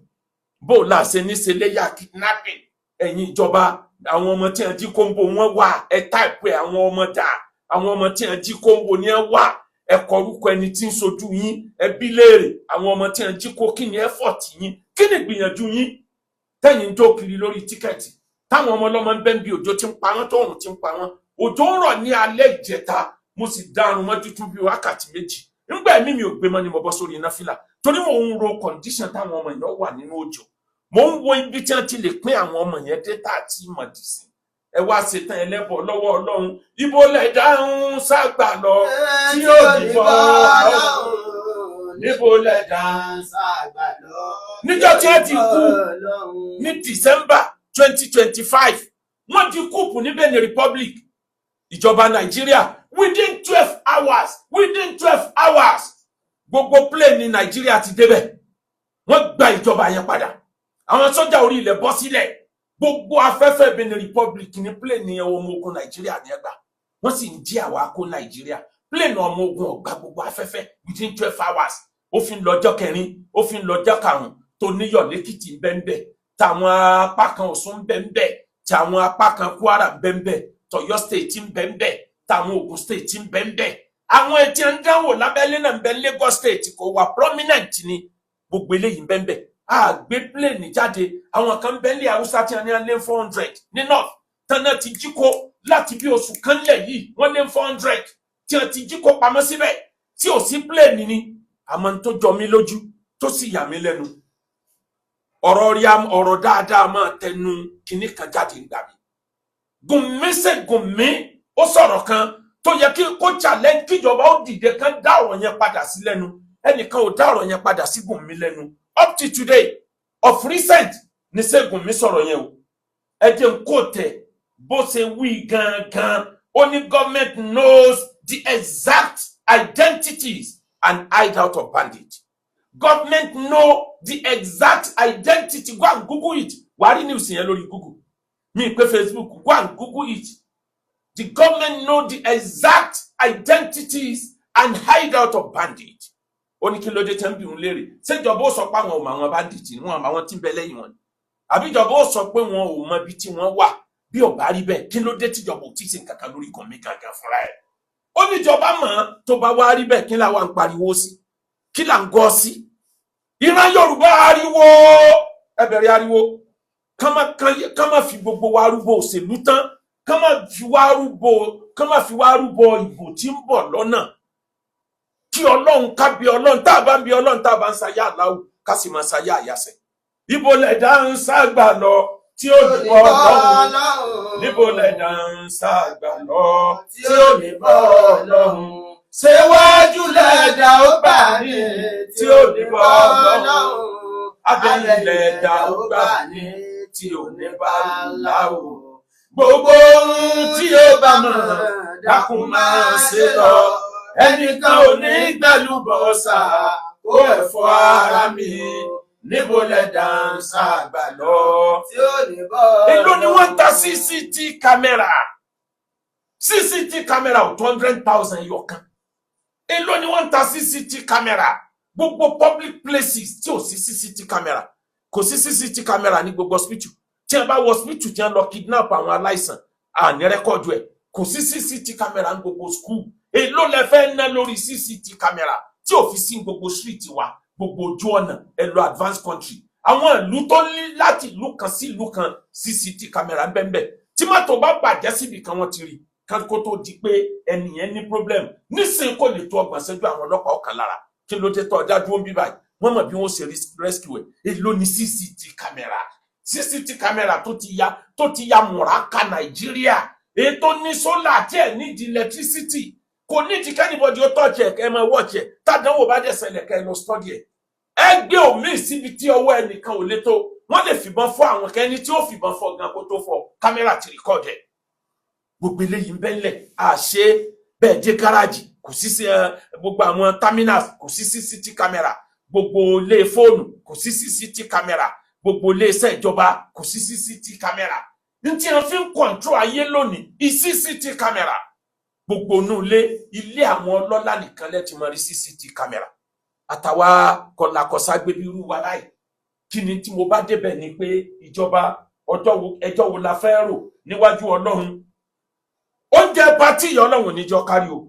bó la ṣe ní ṣe iléyá kidnapping. Ẹ̀yin ìjọba, àwọn ọmọ tí wọ́n jí kóńbò wọn wà, ẹ táìpù àwọn ọmọ dà, àwọn ọmọ tí wọ́n jí kóńbò ni ẹ wà, ẹ kọ orúkọ ẹni tí ń sojú yín, ẹ bí léèrè àwọn ọmọ tí wọ́n jí kó, kí ni ẹfọ̀tì yín, kí ni ìgbìyànjú yín tẹ̀yin jó kiri lórí tíkẹ́ẹ̀tì táwọn ọmọ ọlọ́mọ ń bẹ ń bí òjò tí ń pa wọ́n, tóòrùn tí ń pa wọ́n. Òjò ń rọ̀ ní alẹ́ ìjẹta, mo sì dárun mọ́jú tún bí wákàtí 2. Nígbà ẹ̀mí mi ò gbé mọ́ ni mo bọ́ sórí iná fìlà torí mo ń ro condition táwọn ọmọ yẹn wà nínú òjò. Mo ń wo ibi tí wọ́n ti lè pín àwọn ọmọ yẹn dẹ́ta àti ìmọ̀dìsí. Ẹ wá ṣetán ẹlẹ́bọ̀ lọ́wọ́ Ọlọ́run, ibo lẹ̀ dáhùn ságbà lọ tí ó dìbò Ọlọ́run, níbo lẹ̀ dáhùn ságbà lọ. Níjọ́ tí wọ́n ti kú ní December 2025, wọ́n ti kúùpù ní Benin Republic. Ìjọba Nàìjíríà within 12 hours gbogbo plane ní Nàìjíríà ti débẹ̀. Wọ́n gba ìjọba yẹn padà. Àwọn sójà orí ilẹ̀ bọ́ sílẹ̀. Gbogbo afẹ́fẹ́ Benin Republic ní plane ọmọ ogun Nàìjíríà ní ẹgbà. Wọ́n sì ń jí àwa kó Nàìjíríà. Plane ọmọ ogun ọ̀gbà gbogbo afẹ́fẹ́ within 12 hours. Ó fi ń lọ́jọ́ 4, ó fi ń lọ́jọ́ 5 tó níyọ̀ lẹ́kìtì ń bẹ́ńbẹ́. Tàwọn apá kan Ọ̀ṣun ń bẹ́ńbẹ́. Tàwọn apá kan Kwara ń bẹ́ńbẹ́. Tọ̀yọ́ state ń bẹ́ńbẹ́. Tàwọn Ògùn state ń bẹ́ńbẹ́. Àwọn etí ń dánwò lábẹ́lé náà ń bẹ Lagos state kò wà prominent ni. Gbogbo eléyìí ń bẹ́ńbẹ́. Gbé plane jáde, àwọn kan bẹ́ńlẹ̀ Haúsá tí wọ́n ní lé 400 ní north tánà ti jí kó láti bí oṣù kan lẹ̀ yìí, wọ́n lé 400 tí wọ́n ti jí kó pamọ́ síbẹ̀ tí ò sí plane ni. Àmọ́ tó jọ mí lójú tó sì yà mí lẹ́nu, ọ̀rọ̀ dáadáa máa tẹnu kinní kan jáde ń gbà mí. Gùnmí ó sọ̀rọ̀ kan tó yẹ kí kó challenge kíjọba ó dìde kan dá ọ̀rọ̀ yẹn padà sí lẹ́nu. Ẹnìkan ò dá ọ̀rọ̀ yẹn padà sí Gùnmí lẹ́nu. Up to today, of recent, ní ṣé Gùnmí sọ̀rọ̀ yẹn o. Ẹ jẹ́ n kó tẹ̀ bó ṣe wí gangan. Ó ní government knows the exact identities and hideout of bandits. Government know the exact identity. Go and Google it. Wàá rí news yẹn lórí Google. Mi pé Facebook. Go and Google it. The government know the exact identities and hideout of bandits. Ó ní kí ló dé tẹ́ ń bí òun léèrè. Ṣé ìjọba ó sọ pé àwọn ò mọ àwọn bandits ni wọ́n àwọn tí ń bẹ lẹ́yìn wọn? Àbí ìjọba ó sọ pé wọn ò mọ ibi tí wọ́n wà? Bí ó bá rí bẹ́ẹ̀, kí ló dé tí ìjọba ò tí ì ṣe nǹkan kan lórí Gùnmí gangan fúnra ẹ̀? Ó ní ìjọba mọ̀ tó bá wá rí bẹ́ẹ̀, kí la wá ń pariwo sí? Kí là ń gọ́ sí? Ìran Yorùbá ariwo, ẹ bẹ̀rẹ̀ ariwo. Ká má fi gbogbo wa rúbọ òṣèlú tán. Ká má fi wá rúbọ ìbò tí ń bọ̀ lọ́nà. Kí Ọlọ́run ká bí Ọlọ́run, tá a bá ń bí Ọlọ́run, tá a bá ń sayá Allahu, ká sì máa sayá àyàsẹ̀. Ibo lẹ̀dá ń ságbà lọ tí ó dìbò Ọlọ́run. Níbo lẹ̀dá ń ságbà lọ tí ó dìbò Ọlọ́run. ṣèwájú lẹ̀dá ó gbà ní tí ò ní bọ́ lọ́hùn abẹ́yìn lẹ̀dá ó gbà ní tí ò ní bá láwò gbogbo ohun tí ó bá mọ̀ dákun máa ṣe lọ ẹnìkan ò ní gbẹlúbọ̀sà ó ẹ̀fọ́ ara mi níbo lẹ̀dá ń ṣàgbà lọ tí ò ní bọ́. èló ni wọ́n ń ta CCT camera CCT camera ò 200,000 yọkan èló ni wọ́n ń ta CCT camera gbogbo public places tí ò sí CCT camera kò sí CCT camera ní gbogbo hospital tí wọ́n bá wọ hospital tí wọ́n lọ kidnap àwọn aláìsàn àní rẹ́kọ̀dù ẹ̀ kò sí CCT camera ní gbogbo school èló lẹ fẹ́ ná lórí CCT camera tí ò fi sí gbogbo street wa gbogbo ojú ọ̀nà ẹ lọ advanced country àwọn ìlú tó ní láti ìlú kan sí ìlú kan CCT camera ń bẹ́ẹ̀ tí mọ́tò bá bàjẹ́ síbi kan wọ́n ti rí kó tó di pé ẹnìyẹn ní problem nísìnyí kò lè tó 30 ṣẹ́jú àwọn ọlọ́pàá ọ̀kan lára kí ló dé tó ọjà dúró ń bí báyìí wọ́n mọ̀ bí wọ́n ṣe rescue ẹ̀ èló ní CCT camera tó ti ya mùràká Nàìjíríà èyí tó ní sólà tí ẹ̀ nídìí electricity kò nídìí kẹ́nìbọ̀dì ó tọ́jú ẹ̀ kẹ́ ẹ máa wọ́ọ̀chì ẹ̀ tádánwò bá dẹ̀ ṣẹlẹ̀ kẹ́ ẹ lọ study ẹ̀ ẹ gbé omi síbi tí ọwọ́ ẹnìkan ò lè tó wọ́n lè fìbọn fọ́ àwọn kẹ́ni tí ó fìbọn fọ́ gan kó tó fọ́ kámẹ́rà ti rìkọ́ọ̀dù ẹ̀ gbogbo eléyìí ń bẹ́ńlẹ̀ àṣẹ bẹ́ẹ̀ dé gáràjì kò sí gbogbo àwọn terminals kò sí CCT camera gbogbo ilé fóònù kò sí CCT camera gbogbo ilé iṣẹ́ ìjọba kò sí CCT camera ní tí wọ́n fi ń control ayé lónìí CCT camera gbogbo inú ilé àwọn ọlọ́lá nìkan lẹ́ ti mọ rí CCT camera àtàwa kọlàkọsá gbé bí irú wa láì kí ni tí mo bá débẹ̀ ni pé ìjọba ẹjọ́ wo la fẹ́ rò níwájú Ọlọ́run oúnjẹ pátì Ọlọ́run níjọ kárí o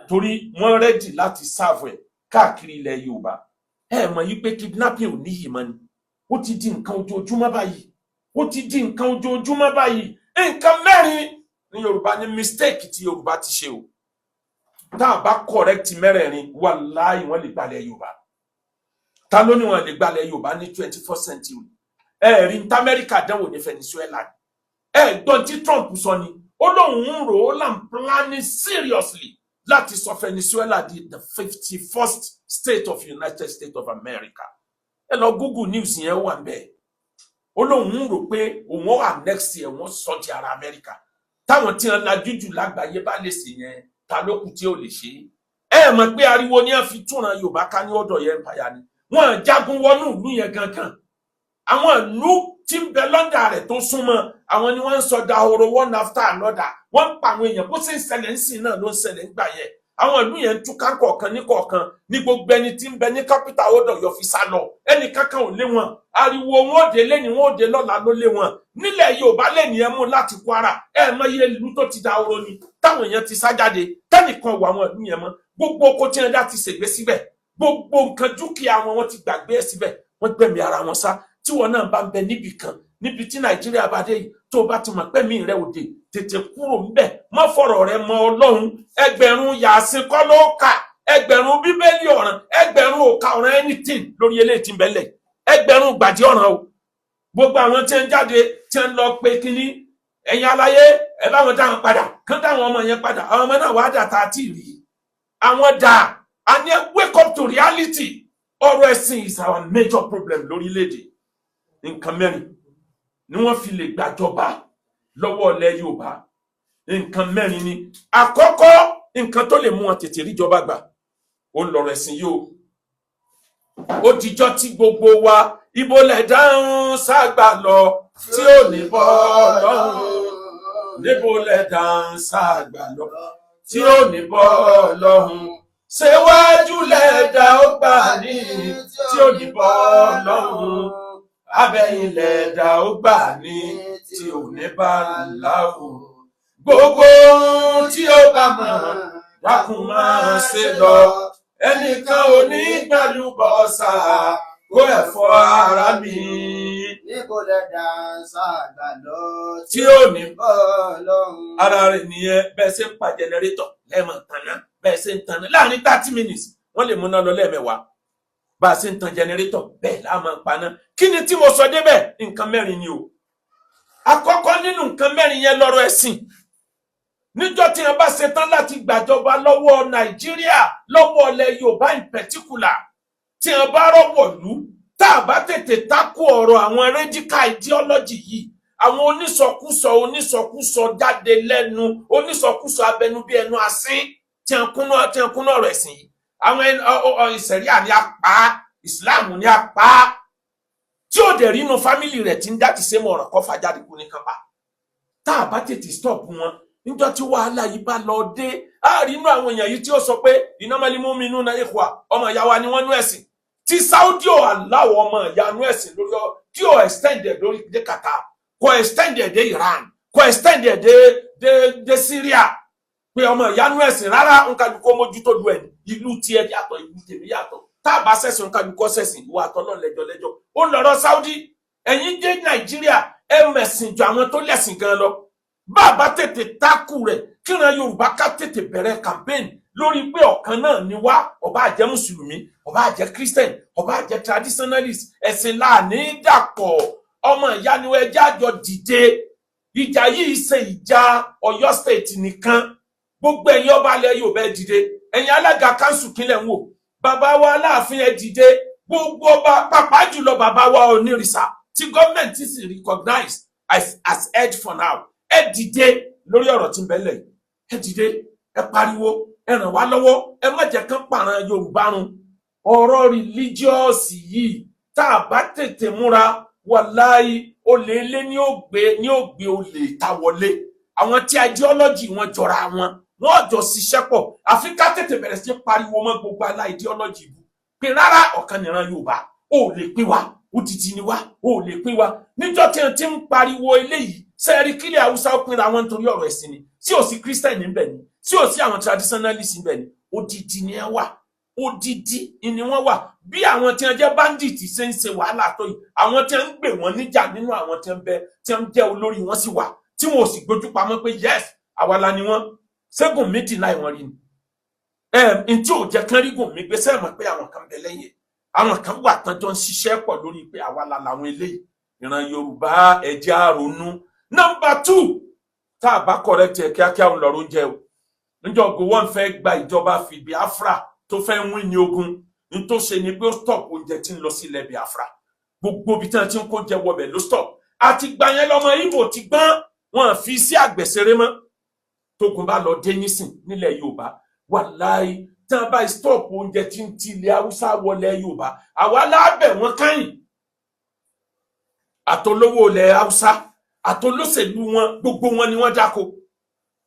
torí wọ́n rẹ́dì láti sáàfù ẹ̀ káàkiri ilẹ̀ Yorùbá ẹ mọ̀ yí pé kidnapping ò níyì mọ́ ni ó ti di nǹkan ojoojúmọ́ báyìí nǹkan mẹ́rin ní Yorùbá ní mistake tí Yorùbá ti ṣe o tá a bá correct mẹ́rẹ̀ẹ̀rin wàláhì wọ́n lè gbalẹ̀ Yorùbá ta ló ní wọ́n lè gbalẹ̀ Yorùbá ní 21st century rí ní Amẹ́ríkà dánwò ní Venezuela gbọ́n tí Trump sọ ni ó lóun ń rò ó làm planning seriously láti sọ Venezuela di the 51st state of United States of America ẹ lọ Google news yẹn wà bẹ́ẹ̀ ó lóun ń rò pé òun wà next year wọ́n sọ di ara Amẹ́ríkà táwọn tí wọ́n lajú jù lágbàáyé bá lè ṣe yẹn ta ló kù tí ò lè ṣe ẹ mọ̀ pé ariwo ni wọ́n fi túnra Yorùbá ká ní ọ̀dọ̀ yẹn empire ni wọ́n jagun wọnú ìlú yẹn gangan àwọn ìlú tí ń bẹ lọ́ndà rẹ̀ tó súnmọ́ àwọn ni wọ́n ń sọ dahoro one after another wọ́n ń pa àwọn èèyàn bó ṣe ń ṣẹlẹ̀ ń sìn náà ló ń ṣẹlẹ̀ ńgbà yẹn àwọn ìlú yẹn ń túká kọ̀ọ̀kan ní kọ̀ọ̀kan ní gbogbo ẹni tí ń bẹ ní capital ọ̀dọ̀ yọ fi sá lọ ẹnì kankan ò lé wọn ariwo wọn ò dé lẹ́ni wọn ò dé lọ́la ló lé wọn nílẹ̀ Yorùbá lẹ́ni ẹ mú láti Kwara ẹ mọ iye ìlú tó ti dahoro ni táwọn èèyàn ti sá jáde tẹ́nìkan wọ àwọn ìlú yẹn mọ́ gbogbo oko tí wọn dá ti ṣègbè síbẹ̀ gbogbo nǹkan dúkìá wọn ti gbàgbé síbẹ̀ wọ́n gbẹ̀mí ara wọn sá tí wọn náà bá ń bẹ níbì kan níbi tí Nàìjíríà bá dé yìí tó bá ti mọ̀ pé mi rẹ òde tètè kúrò ńbẹ̀ má fọ̀rọ̀ rẹ mọ Ọlọ́run ẹgbẹ̀rún yàásín kọ́ ló kà ẹgbẹ̀rún bíbélì ọ̀ràn ẹgbẹ̀rún òkà ọ̀ràn anything lórí eléyìí tí ń bẹ́lẹ̀ ẹgbẹ̀rún gbàdí ọ̀ràn o gbogbo àwọn tí ń jáde tí ń lọ pé kínní ẹ̀yin aláyé ẹ bá wọn dáhùn padà kán dáhùn ọmọ yẹn padà àwọn ọmọ náà wàá dà tá a ti rí àwọn dà á ní wake up to reality ọ̀rọ̀ ẹ̀sìn is our major problem lórílẹ̀‐èdè nǹkan mẹ́rin ni wọ́n fi lè gbàjọba lọ́wọ́ ilẹ̀ Yorùbá nǹkan mẹ́rin ni àkọ́kọ́ nǹkan tó lè mú wọn tètè ríjọba gbà ó ń lọ̀rọ̀ ẹ̀sìn yìí o ó dijọ́ tí gbogbo wa ibo lẹ̀ dáhùn ságbà lọ tí ò ní bọ́ lọ́hùn níbo lẹ̀ dáhùn ságbà lọ tí ò ní bọ́ lọ́hùn ṣèwájú lẹ̀ dá ó gbà ní tí ò ní bọ́ lọ́hùn abẹ́yìn lẹ̀ dá ó gbà ní tí ò ní bá láwù gbogbo tí ó bá mọ̀ dákun máa ṣe lọ ẹnìkan ò ní gbàlúbọ̀sà kó ẹ̀fọ́ ara mi níbo lẹ dáńsà gbà lọ tí ò ní bọ́ lọ́hùn. ara rẹ̀ nìyẹn bẹ́ẹ̀ ṣe ń pa jẹnẹrétọ̀ lẹ́ẹ̀mọ̀ tanná bẹ́ẹ̀ ṣe ń tanná láàrin 30 minutes wọ́n lè múná lọ lẹ́ẹ̀mẹ́wàá bá a ṣe ń tan jẹnẹrétọ̀ bẹ́ẹ̀ láàmú paná kí ni tí mo sọ débẹ̀ nǹkan mẹ́rin ni o àkọ́kọ́ nínú nǹkan mẹ́rin yẹn lọ́rọ̀ ẹ̀sìn níjọ́ tí wọ́n bá ṣetán láti gbàjọba lọ́wọ́ Nàìjíríà lọ́wọ́ ilẹ̀ Yorùbá in particular tí wọ́n bá rọ́wọ́ lù tá a bá tètè takò ọ̀rọ̀ àwọn radical ideology yìí àwọn onísọkúsọ jáde lẹ́nu onísọkúsọ abẹnú bí ẹnu asín tí wọ́n kúnná ọ̀rọ̀ ẹ̀sìn yìí àwọn ìṣẹ̀ríà ní apá Islam ní apá tí ó dẹ̀ rínú fámìlì rẹ̀ tí ń dá ti ṣe mọ̀ ọ̀rọ̀ kọ́ fàjáde kú ní kápá tá a bá tètè stop wọn níjọ́ tí wàhálà yìí bá lọ dé àárínú àwọn èèyàn yìí tí ó sọ pé innamal mu'minuna ikhwa ọmọ ìyá wa ni wọ́n nú ẹ̀sìn tí Saudi ò aláwọ̀ ọmọ ìyá nú ẹ̀sìn lórí tí ò extended lórí dé Qatar kò extended dé Iran kò extended dé Syria pé ọmọ ìyá nú ẹ̀sìn rárá nkàlùkọ́ mójútó lu ẹ̀ ìlú tiẹ̀ yàtọ̀ ìlú tèmi yàtọ̀ tá a bá ṣẹ̀sìn nkàlùkọ́ ṣẹ̀sìn ìwà àtọ́ náà lẹ́jọ́ ó ń lọ́rọ̀ Saudi ẹ̀yin dé Nàìjíríà ẹ mẹ̀sìn ju àwọn tó lẹ̀sìn gan lọ bàbá tètè takù rẹ̀ kíran Yorùbá ká tètè bẹ̀rẹ̀ campaign lórí pé ọ̀kan náà ni wá ọba àjẹ́ mùsùlùmí ọba àjẹ́ Christian ọba àjẹ́ traditionalist ẹ̀sìn láàní dàpọ̀ ọmọ ìyá ni ẹjẹ́ àjọ dìde ìjà yìí ṣe ìjà Ọ̀yọ́ state nìkan gbogbo ẹ̀yin ọba alẹ́ Yorùbá ẹ dìde ẹ̀yin alága kanṣu kílẹ̀ ń wò bàbá wa Aláàfin ẹ dìde gbogbo ọba pàápàá jùlọ bàbá wa Onírìṣà tí gọ́ọ̀mẹ̀ntì sì recognize as head for now ẹ dìde lórí ọ̀rọ̀ tí ń bẹ́lẹ̀ ẹ dìde ẹ pariwo ẹ ràn wá lọ́wọ́ ẹ má jẹ́ kán pààrọ̀ Yorùbá run ọ̀rọ̀ religious yìí tá a bá tètè múra wàláì olè ilé ní ògbé olè ta wọlé àwọn tí ideology wọn jọra wọn jọ ṣiṣẹ́ pọ̀ àfi ká tètè bẹ̀rẹ̀ sí pariwo mọ́ gbogbo alá ideology bú pé rárá ọ̀kan nìran Yorùbá ó lè pín wa òtítì ni wá ó lè pín wa níjọ́ tí wọ́n ti ń pariwo eléyìí sẹ́ẹ̀rí kílẹ̀ Haúsá ó pínra wọn nítorí ọ̀rọ̀ ẹ̀sìn ni tí ò sí Christian níbẹ̀ ni tí ò sí àwọn traditionalist níbẹ̀ ni odidi ni ẹ wà odidi ni wọ́n wà bí àwọn tí wọ́n jẹ́ bandit ṣe ń ṣe wàhálà tó yìí àwọn tí wọ́n ń gbè wọ́n níjà nínú àwọn tí wọ́n jẹ́ olórí wọn sì wà tí wọn ò sì gbójú pamọ́ pé yes àwa la ni wọ́n ṣẹ́gun méjì láì wọ́n rí ni n tí ò jẹ́ kán rí gùn mí gbé sẹ́ẹ̀mọ̀ pé àwọn kan bẹ lẹ́yìn àwọn kan wà tán jọ ń ṣiṣẹ́ pọ̀ lórí pé àwa la làwọn eléyìí ìran Yorùbá ẹ̀jẹ̀ àrònú. Number 2 tá a bá correct ẹ kíákíá ń lọ́rọ̀ oúnjẹ o níjọ́ Gowon fẹ́ gba ìjọba fi Biafra tó fẹ́ win ní ogun ní tó ṣe ni pé ó stop oúnjẹ tí ń lọ sí ilẹ̀ Biafra gbogbo bí tí wọ́n ti ń kó jẹ wọbẹ̀ ló stop àti gbà yẹn lọ́mọ Ìgbò ti gbọ́n wọn fi sí àgbẹ̀sẹ̀rẹ̀ mọ́ tógun bá lọ dé nísìn nílẹ̀ Yorùbá wàláì tí wọ́n bá stop oúnjẹ tí ń ti ilẹ̀ Haúsá wọlé Yorùbá àwa lábẹ̀ wọn káyìn àtolówó ilẹ̀ Haúsá àtolóṣèlú wọn gbogbo wọn ni wọ́n dáko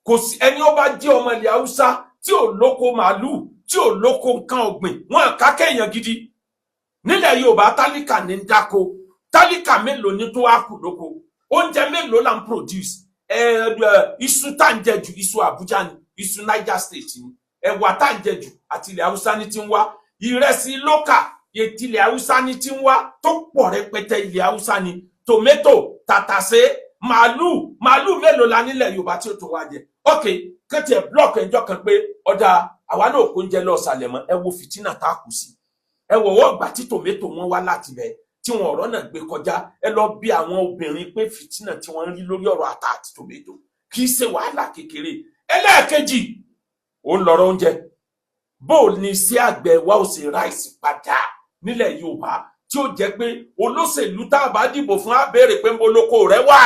kò sí ẹni ó bá jẹ́ ọmọ ilẹ̀ Haúsá tí ò lóko màálù tí ò lóko nǹkan ọ̀gbìn wọn ká kéèyàn gidi nílẹ̀ Yorùbá tálíkà ní dáko tálíkà mélòó ní tó wá kù lóko oúnjẹ mélòó là ń produce iṣu tá ń jẹ jù iṣu Àbújá ni iṣu Niger State ni ẹ̀wà tá ń jẹ jù àti ilẹ̀ Haúsá ní ti ń wá ìrẹsì lókà ètí ilẹ̀ Haúsá ní ti ń wá tó pọ̀ rẹpẹtẹ ilẹ̀ Haúsá ni tòmẹ́tò tàtàṣé màálù mélòó la nílẹ̀ Yorùbá tí ó tó wá jẹ ok kẹtì ẹ blọọkì ẹjọ kan pé ọjà àwa náà kò ń jẹ lọ sàlẹ̀ mọ́ ẹ wo fìtínà tá a kù sí ẹ wọ ọgbà tí tòmẹ́tò wọn wá láti bẹ tí wọn ọ̀rọ̀ náà gbé kọjá ẹ lọ bí àwọn obìnrin pé fìtínà tí wọn ń rí lórí ọ̀rọ̀ ata àti tòmẹ́tò kì í ṣe wàhálà kékeré ẹlẹ́ẹ̀kejì ó ń lọ́rọ̀ oúnjẹ bó ní sí àgbẹ̀ wa ó sì ráìsì padà nílẹ̀ Yorùbá tí ó jẹ́ pé olóṣèlú tá a bá dìbò fún á béèrè pé ń bo lóko rẹ wà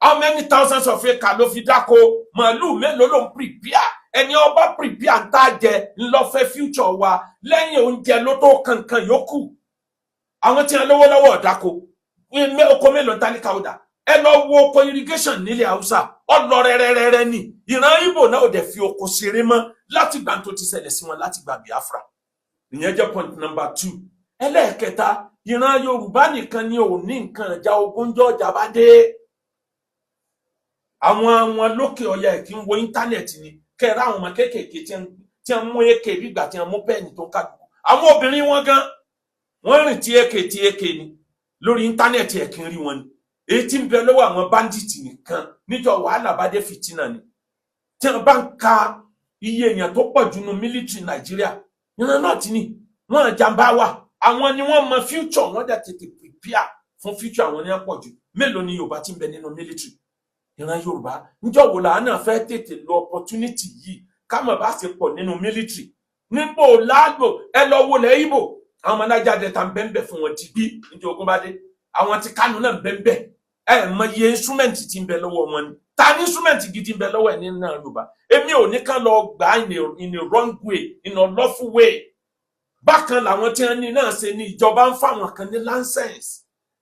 how many thousands of acres ló fi dáko màálù mélòó ló ń prepare ẹni ọba prepare ń tá jẹ ńlọfẹ future wa lẹ́yìn oúnjẹ ló tó kankan yòókù àwọn tí wọn lówó lọ́wọ́ dáko oko mélòó ń tálíkà ó dà ẹ lọ wo oko irrigation nílẹ̀ Haúsá ọlọ rẹrẹrẹrẹ ni ìran Ìgbò náà ò dẹ̀ fi oko ṣeré mọ́ láti gbà tó ti ṣẹlẹ̀ sí wọn láti gbà Biafra ìyẹn jẹ́ point number 2 ẹlẹ́ẹ̀kẹta ìran Yorùbá nìkan ni ò ní nǹkan ìjà ogúnjọ́ ọjà bá dé àwọn lókè ọya ẹ̀ kí ń wo íńtánẹ̀tì ni kẹ́ra àwọn ọmọ kéékèèké tí wọ́n mú èké bígbà tí wọ́n mú pẹ́ẹ̀nì tó kàdùkù àwọn obìnrin wọn gan wọ́n rìn tí èké ni lórí íńtánẹ̀tì ẹ̀ kí ń rí wọn ni èyí tí ń bẹ lọ́wọ́ àwọn báńdíìtì nìkan níjọ́ wàhálà bá dé fìtínà ni tí wọ́n bá ń ka iye èèyàn tó pọ̀ jù nínú mílítírì Nàìjíríà ìran náà ti ní wọ́n jàǹbá wà àwọn ni wọ́n mọ future wọ́n dẹ̀ tètè prepare fún future àwọn ní pọ̀ jù mélòó ni Yorùbá ti ń bẹ nínú mílítírì ìran Yorùbá níjọ́ wo làá náà fẹ́ tètè lo opportunity yìí ká mọ̀ bá ṣe pọ̀ nínú military níbo láàgbò ẹ lọ wo lẹ́ Ìgbò àwọn ọmọ Niger Delta ń bẹ́ẹ̀ fún wọn ti bí nítorí ogun bá dé àwọn ti Kánò náà ń bẹ́ẹ̀ ẹ mọ iye instrument tí ń bẹ lọ́wọ́ wọn ni ta ní instrument gidi ń bẹ lọ́wọ́ ẹ̀ nínú Yorùbá èmi ò ní kán lọ gbà in a wrong way in a lawful way bákan làwọn tí wọ́n ní náà ṣe ní ìjọba ń fáwọn kan ní license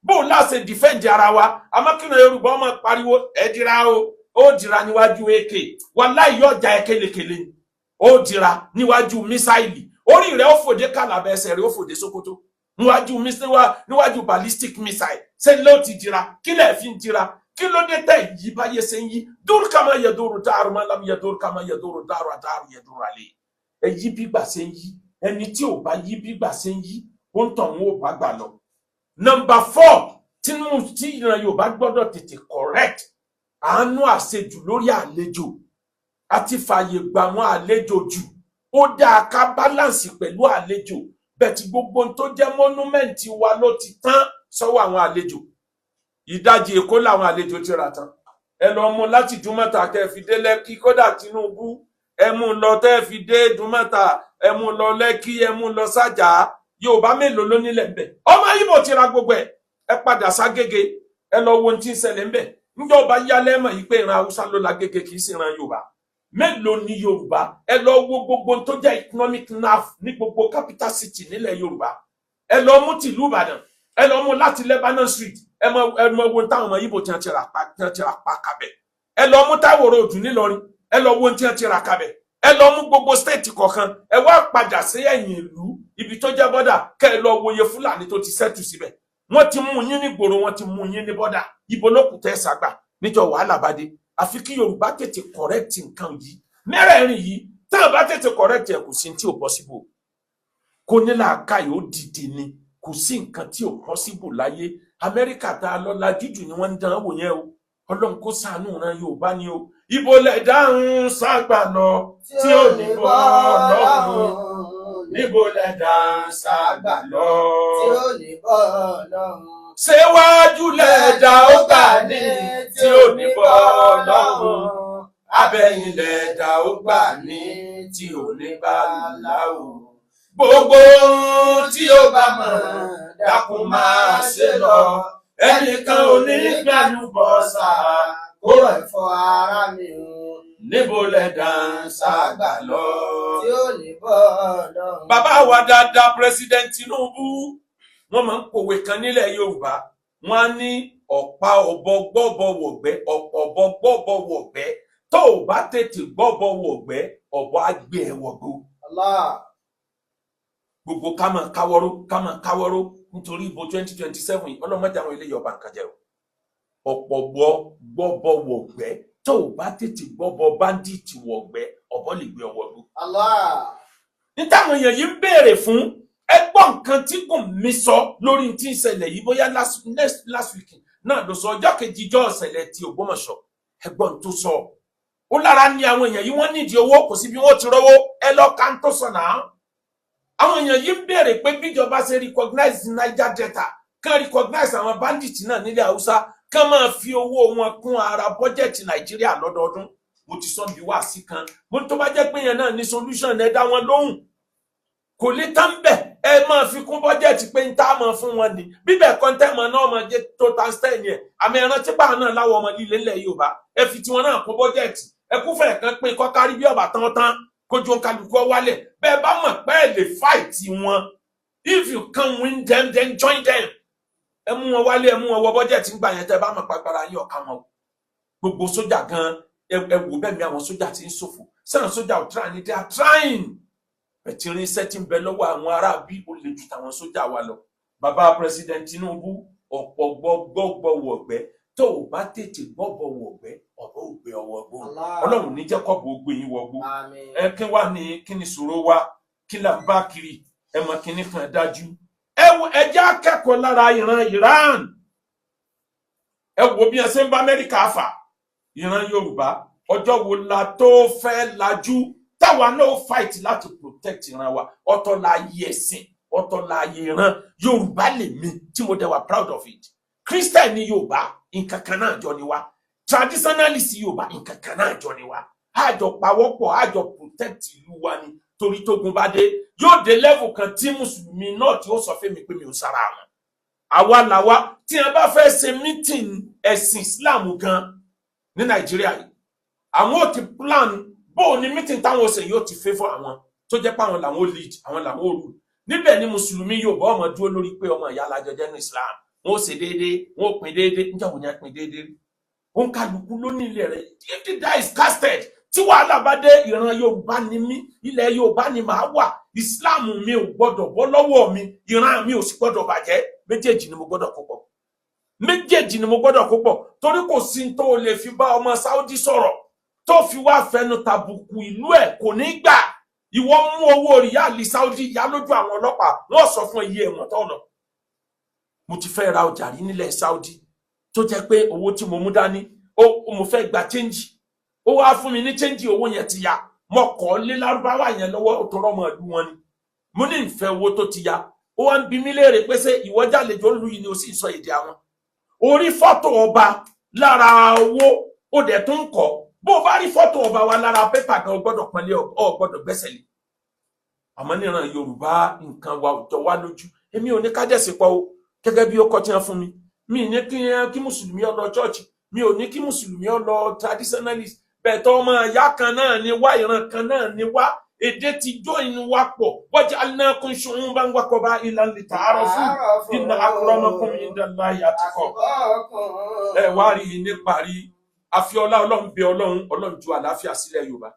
bó láṣẹ defend ara wa amákìnà Yorùbá ọmọ pariwo ẹ dira o ó dira níwájú AK wàláhì yóò já ẹ kélekèle ni ó dira níwájú mísáìlì orí rẹ̀ ó fòdé kàlàbà ẹsẹ̀ rẹ̀ ó fòdé Sókótó níwájú ballistic missile ṣe ló ti dira kí lẹ fi ń dira kí ló dé tẹ yí báyé ṣe ń yí dúró kama yẹ dúró dáàrú máa lam yẹ dúró kama yẹ dúró dáàrú àdáàrú yẹ dúró àlè ẹ yí bí gbà ṣe ń yí ẹni tí ò bá yí bí gbà ṣe ń yí ó ń tàn wọn ò bá gbà lọ. Number 4 tí ìran Yorùbá gbọ́dọ̀ tètè correct àánú àṣejù lórí àlejò àti fàyè gbà wọn àlejò jù ó dáa ká balance pẹ̀lú àlejò bẹ́ẹ̀ tí gbogbo tó jẹ́ monument wa ló ti tán sọ́wọ́ àwọn àlejò ìdajì Èkó làwọn àlejò ti rà tán ẹ lọ mú láti Dùmọ̀tà tẹ́ fi dé Lẹ́kì kódà Tinubu ẹ mú lọ tẹ́ fi dé Dùmọ̀tà ẹ mú lọ Lẹ́kì ẹ mú lọ Sájà Yorùbá mélòó ló nílẹ̀ ńbẹ̀ ọmọ Ìgbò ti ra gbogbo ẹ padà Ságége ẹ lọ wo ohun tí ń ṣẹlẹ̀ ńbẹ̀ níjọba yálẹ mọ̀ yìí pé ìran Haúsá ló lágége kì í sí ìran Yorùbá mélòó ní Yorùbá ẹ lọ wo gbogbo tó jẹ́ economic nerve ní gbogbo capital city nílẹ̀ Yorùbá ẹ lọ mú tìlú Ìbàdàn ẹ lọ mú láti Lebanon Street ẹ mọ wo táwọn ọmọ Ìgbò tí wọ́n ti rà pa kabẹ̀ ẹ lọ mú Táíwò Road nílọrin ẹ lọ wo tí wọ́n ti rà kabẹ̀ ẹ lọ mú gbogbo state kọ̀ọ̀kan ẹ wá padà sí ẹ̀yìn ìlú ibi tó jẹ́ bọ́dà kẹ́ ẹ lọ wòye Fúlàní tó ti sẹ́tù síbẹ̀ wọ́n ti mú yín ní gbòòrò wọ́n ti mú yín ní bọ́dà ibo ló kù tẹ́ sàgbà níjọ́ wàhálà bá dé àfi kí Yorùbá tètè correct nǹkan yìí mẹ́rẹ̀ẹ̀rin yìí táwọn bá tètè correct ẹ̀ kò sí tí ò possible kò ní làákà yóò dìde ni kò sí nǹkan tí ò possible láyé Amẹ́ríkà tá a lọ lajú jù ni wọ́n ń dán wò yẹn o Ọlọ́run kó ṣàánú ran Yorùbá ni o ibo lẹ dáhùn ságbà lọ tí ò ní bọ́ lọ́rùn níbo lẹ dáhùn ságbà lọ tí ó ní bọ́ lọ́rùn. Ṣéwájú lẹ dá ó gbà ní tí ò ní bọ́ lọ́rùn abẹ́yìn lẹ dá ó gbà ní tí ò ní bá láwù. Gbogbo tí ó bá mọ̀ dákun máa ṣe lọ ẹnìkan ò ní gbànú bọ́sà kó rọ̀ ẹ̀fọ́ ara mi o. níbo lẹ dán ságbà lọ. tí ó ní bọ́ lọ́rùn. Bàbá wa dáadáa President Tinubu wọ́n máa ń pòwe kan nílẹ̀ Yorùbá wọ́n á ní ọ̀pá ọ̀bọ gbọ́bọ wọ̀gbẹ́ ọ̀bọ gbọ́bọ wọ̀gbẹ́ tó o bá tètè gbọ́bọ wọ̀gbẹ́ ọ̀bọ á gbé ẹ wọ̀gbó. Allah. Gbogbo ká máa káwọ́rọ́ nítorí ìbò 2027 yìí ọlọ́mọdé àwọn ilé yọba nǹkan jẹ́ o ọ̀pọ̀ gbọ́bọ wọ̀gbẹ́ tó o bá tètè gbọ́bọ bandit wọ̀gbẹ́ ọ̀bọ lè gbé ọwọ́ lù. Allah. ní táwọn èèyàn yìí ń béèrè fún ẹgbọ́n nǹkan tí Gùnmí sọ lórí tí ń ṣẹlẹ̀ yìí bóyá last week náà ló sọ ọjọ́ kejì ìjọ ìṣẹ̀lẹ̀ ti Ògbómọ̀ṣọ́ ẹgbọ́n tó sọ ó lára ní àwọn èèyàn yìí wọ́n nídìí owó kò sí bí wọ́n ti rówó ẹ lọ ká ń tó sọ náà àwọn èèyàn yìí ń béèrè pé bíjọba ṣe recognize Niger Delta kán recognize àwọn bandit náà nílẹ̀ Haúsá kán máa fi owó wọn kún ara bọ́jẹ̀tì Nàìjíríà lọ́dọọdún mo ti sọ bí wá sí kan mo tó bá jẹ́ pé yẹn náà ní solution ẹ dá wọn lóhùn kò lè tán bẹ́ẹ̀ ẹ máa fi kún bọ́jẹ̀tì pé ń tá a máa fún wọn ni bíbẹ̀ kọ́ńtẹ́mọ̀ náà máa jẹ́ total stand yẹn àmì ẹran tí báà náà láwọ ọmọ líle ńlẹ̀ Yorùbá ẹ fi tiwọn náà kún bọ́jẹ̀tì ẹ kúfẹ̀ẹ́ kan pé kọ́kárí bí ọ̀bà tán kójú kálukú wálẹ̀ bẹ́ẹ̀ bá mọ̀ pé ẹ lè fight wọn if you can win them then join them ẹ mú wọn wálé ẹ mú wọn wọ bọ́jẹ̀tì ń gbà yẹn tẹ́ bá mọ̀ pàgbára yín ọ̀ka wọn gbogbo sójà gan ẹ wò bẹ́ẹ̀ mi àwọn sójà ti ń ṣòfò sẹ́yìn sójà ò try ni they are trying ẹ̀tì irinṣẹ́ tí ń bẹ lọ́wọ́ àwọn ará bí ó lè ju tàwọn sójà wa lọ bàbá President Tinubu ọ̀pọ̀ gbọ́gbọ́ wọ̀gbẹ́ tó o bá tètè gbọ́bọ̀ wọ̀gbẹ́ ọ̀bọ̀ ògbé ọwọ́ gbó Ọlọ́run ní jẹ́ kọ́bọ̀ ògbé yín wọgbó ẹ kí wá ní kí ni ṣòro wa kí là ń bá kiri ẹ mọ kíní kan dájú ẹ jẹ́ akẹ́kọ̀ọ́ lára ìran Iran ẹ wo bí ẹ ṣe ń bá Amẹ́ríkà fà ìran Yorùbá ọjọ́ wo la tó fẹ́ lajú táwa náà fight láti protect ìran wa ọ̀tọ̀ láàyè ẹ̀sìn ọ̀tọ̀ láàyè ìran Yorùbá lè mi tí mo dẹ̀ wà proud of it Christian ní Yorùbá nǹkan kan náà jọ ni wa traditionalist Yorùbá nǹkan kan náà jọ ni wa àjọ pawọ́pọ̀ àjọ protect ìlú wa ni torí tógun bá dé yóò dé level kan tí mùsùlùmí náà tí ó sọ fún mi pé mi ò sára wọn àwa làwa tí a bá fẹ́ ṣe meeting ẹ̀sìn Islam gan ní Nàìjíríà yìí àwọn ò ti plan bó ní meeting táwọn ọ̀sẹ̀ yóò ti favour àwọn tó jẹ́ pé àwọn làwọn lead àwọn làwọn rule níbẹ̀ ni mùsùlùmí Yorùbá ọmọ dúró lórí pé ọmọ ìyá alájọjẹ́ ní Islam wọn ò ṣe déédéé wọn ò pín déédéé níjà wọn yẹn pín déédéé òun kálukú ló ní ilé rẹ̀ if the die is casted tí wàhálà bá dé ìran Yorùbá ni mí ilẹ̀ Yorùbá ni màá wà Islam mi ò gbọdọ̀ bọ́ lọ́wọ́ mi ìran mi ò sì gbọdọ̀ bàjẹ́ méjèèjì ni mo gbọdọ̀ kó pọ̀ méjèèjì ni mo gbọdọ̀ kó pọ̀ torí kò sí tó lè fi bá ọmọ Saudi sọ̀rọ̀ tó fi wá fẹnu tàbùkù ìlú ẹ̀ kò ní gbà ìwọ mú owó ríálì Saudi yá lójú àwọn ọlọ́pàá wọ́n sọ fún iye ẹ̀wọ̀n tó lọ mo ti fẹ́ ra ọjà rí nílẹ̀ Saudi tó jẹ́ pé owó tí mo mú dání mo fẹ́ gba change ó wá fún mi ní change owó yẹn ti ya mo kọ́ lé Lárúbáwá yẹn lọ́wọ́ tó rọ́mọ ìlú wọn ni mo ní ìfẹ́ owó tó ti ya ó wá ń bi mí léèrè pé ṣé ìwọ jàlejò ń lu yìí ni ó sì sọ èdè àwọn orí fọ́tò ọba lára owó ó dẹ̀ tún kọ́ bó bá rí fọ́tò ọba wa lára pépà gan gbọ́dọ̀ pọ́nlé ọ gbọ́dọ̀ gbẹ́sẹ̀ lé àmọ́ níran Yorùbá nǹkan wa ò jọ wá lójú èmi ò ní ká dẹ̀sí pọ̀ o gẹ́gẹ́ bí ó kọ́ tí wọ́n fún mi mi ní kí mùsùlùmí ó lọ church mi ò ní kí mùsùlùmí ó lọ traditionalist bẹ́ẹ̀ tó ọmọ ìyá kan náà ni wá ìran kan náà ni wá èdè ti jó inú wa pọ̀ waja'alnakum shu'uban wa qaba'ila lita'arafu inna akramakum indallahi atqakum ẹ wá rí ní parí àfiọlá Ọlọ́run bẹ̀ Ọlọ́run ju àlàáfíà sílẹ̀ Yorùbá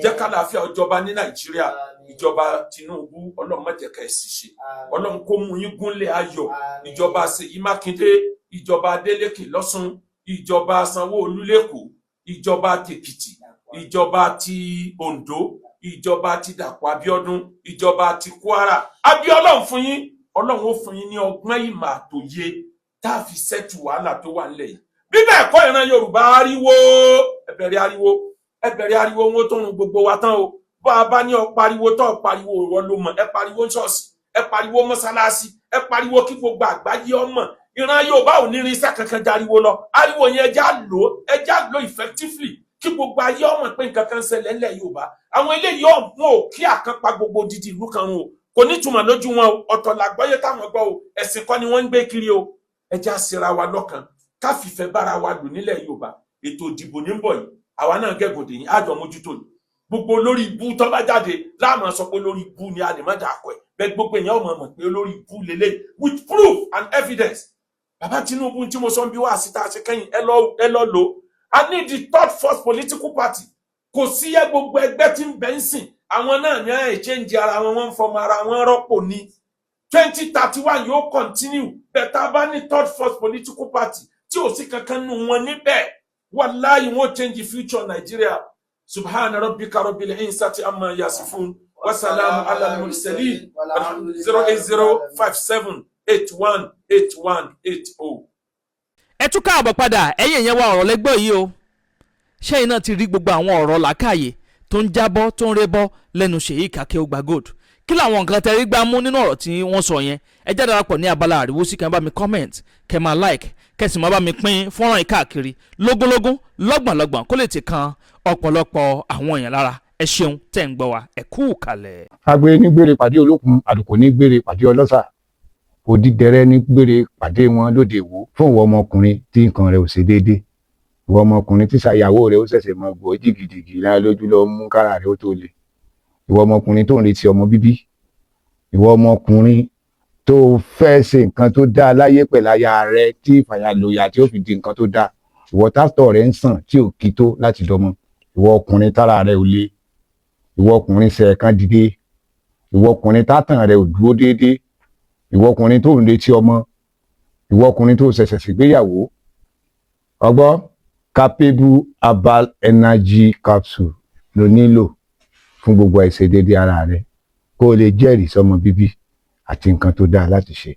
jẹ́ ká àlàáfíà ọjọba ní Nàìjíríà ìjọba Tinubu Ọlọ́run má jẹ́ ká ẹ ṣìṣe Ọlọ́run kó mú yín gúnlẹ̀ ayọ̀ ìjọba Ṣèyí Mákindé ìjọba Adeleke lọ́ṣùn ìjọba Sanwó-Olú lẹ́kọ̀ọ́ ìjọba tèkìtì ìjọba ti Ondo ìjọba ti Dàpọ̀ Abíọ́dún ìjọba ti Kwara Ọlọ́run fún yín Ọlọ́run ó fún yín ní ọgbọ́n ìmọ̀ àtòye tá a fi ṣẹ́tù wàhálà tó wà nílẹ̀ yìí bí bẹ́ẹ̀ kọ́ ìran Yorùbá ariwo ẹbẹ̀rẹ̀ ariwo wọn tó run gbogbo wa tán o bá a bá ní ọ pariwo tó pariwo ìwọ ló mọ̀ ẹ pariwo ṣọ́ọ̀ṣì ẹ pariwo mọ́sálásí ẹ pariwo kí gbogbo àgbáyé ọmọ ìran Yorùbá ò ní irinṣẹ́ kankan jariwo lọ ariwo yẹn ẹjá lò effectively kí gbogbo ayé ọmọ pé nǹkan kan ṣẹlẹ̀ ńlẹ̀ Yorùbá àwọn eléyìí ọ̀hún ò kí àkànpá gbogbo dídì ìlú kan o kò ní túmọ̀ lójú wọn o ọ̀tọ̀ làgbọ́yé táwọn gbọ́ o ẹ̀sìn kọ́ ni wọ́n ń gbé kiri o ẹjá síra wa lọ́kàn ká fìfẹ́ bára wa lò nílẹ̀ Yorùbá ètò ìdìbò ní bọ̀ yìí àwa náà gẹ̀gùn dè yín àjọ mójútó ni gbogbo lórí ibú tó bá jáde láàmú sọ pé lórí ibú ni a lè má dà kọ ẹ bẹ́ẹ̀ gbogbo èèyàn mọ̀ pé lórí ibú lélẹ̀ with proof and evidence bàbá Tinubu tí mo sọ ń bí wá síta ṣe kẹ́yìn ẹ lọ lò I need the third force political party kò sí yẹ gbogbo ẹgbẹ́ tí ń bẹ ń sìn àwọn náà ní exchange ara wọn ń fọmọ ara wọn rọ́pò ní 2031 yóò continue bẹ́ẹ̀ bá ní third force political party tí ò sí kankan nù wọn níbẹ̀ wallahi wọ́n change future Nigeria subhana rabbika rabbil izzati amma yasifun wa salamu ala al-mursalin 08057818180. ẹ tún káàbọ̀ padà ẹ̀yin yẹn wá ọ̀rọ̀ lẹ́gbọ́ yìí o ṣẹ́yìn náà ti rí gbogbo àwọn ọ̀rọ̀ làákàyè tó ń jábọ́ tó ń rébọ́ lẹ́nu Ṣèyí Akeugba Gold kí làwọn nǹkan tẹ́ rí gbá mú nínú ọ̀rọ̀ tí wọ́n sọ yẹn ẹ já darapọ̀ ní abala àríwósí kẹ́ bá mi comment kẹ́ máa like kẹ́ sì máa bá mi pín fọ́nrán yìí káàkiri lógúnlógún lọ́gbọ̀nlọ́gbọ̀n kó lè ti kan ọ̀pọ̀lọpọ̀ àwọn èèyàn lára ẹ ṣeun tẹ́ ń gbọ́ wa ẹ kú kalẹ̀. agbe ní gbére pàdé olókun àdùkò ní gbére pàdé ọlọ́sà òdìdẹrẹ́ ní gbére pàdé wọn lóde ìwò fún ìwọ ọmọkùnrin tí nǹkan rẹ̀ ò ṣe déédéé ìwọ ọmọkùnrin tí ṣàyàwó rẹ̀ ó ṣẹ̀ṣẹ̀ mọ gbọ́ jìgìjìgì lára lójú lọ mú kára rẹ̀ ó tó le ìwọ ọmọkùnrin tó ń retí ọmọ bíbí ìwọ ọmọkùnrin tó fẹ́ ṣe nǹkan tó dáa láyé pẹ̀lú aya rẹ̀ tí ìfàyàlòyà tí ó fi di nǹkan tó dáa ìwọ tásítọ̀ rẹ̀ ń sàn tí ò kí tó láti dọmọ ìwọ ọkùnrin tára rẹ̀ ò le ìwọ ọkùnrin ṣẹ̀ẹ̀kan dìde ìwọ ọkùnrin tátàn rẹ̀ ò dúró déédéé ìwọ ọkùnrin tó ń retí ọmọ ìwọ ọkùnrin tó ṣẹ̀ṣẹ̀ ṣègbéyàwó ọgbọ́ capable herbal energy capsule ló nílò fún gbogbo àìṣedéédé ara rẹ̀ kó o lè jẹ́rìí sọmọ bíbí àti nǹkan tó dáa láti ṣe.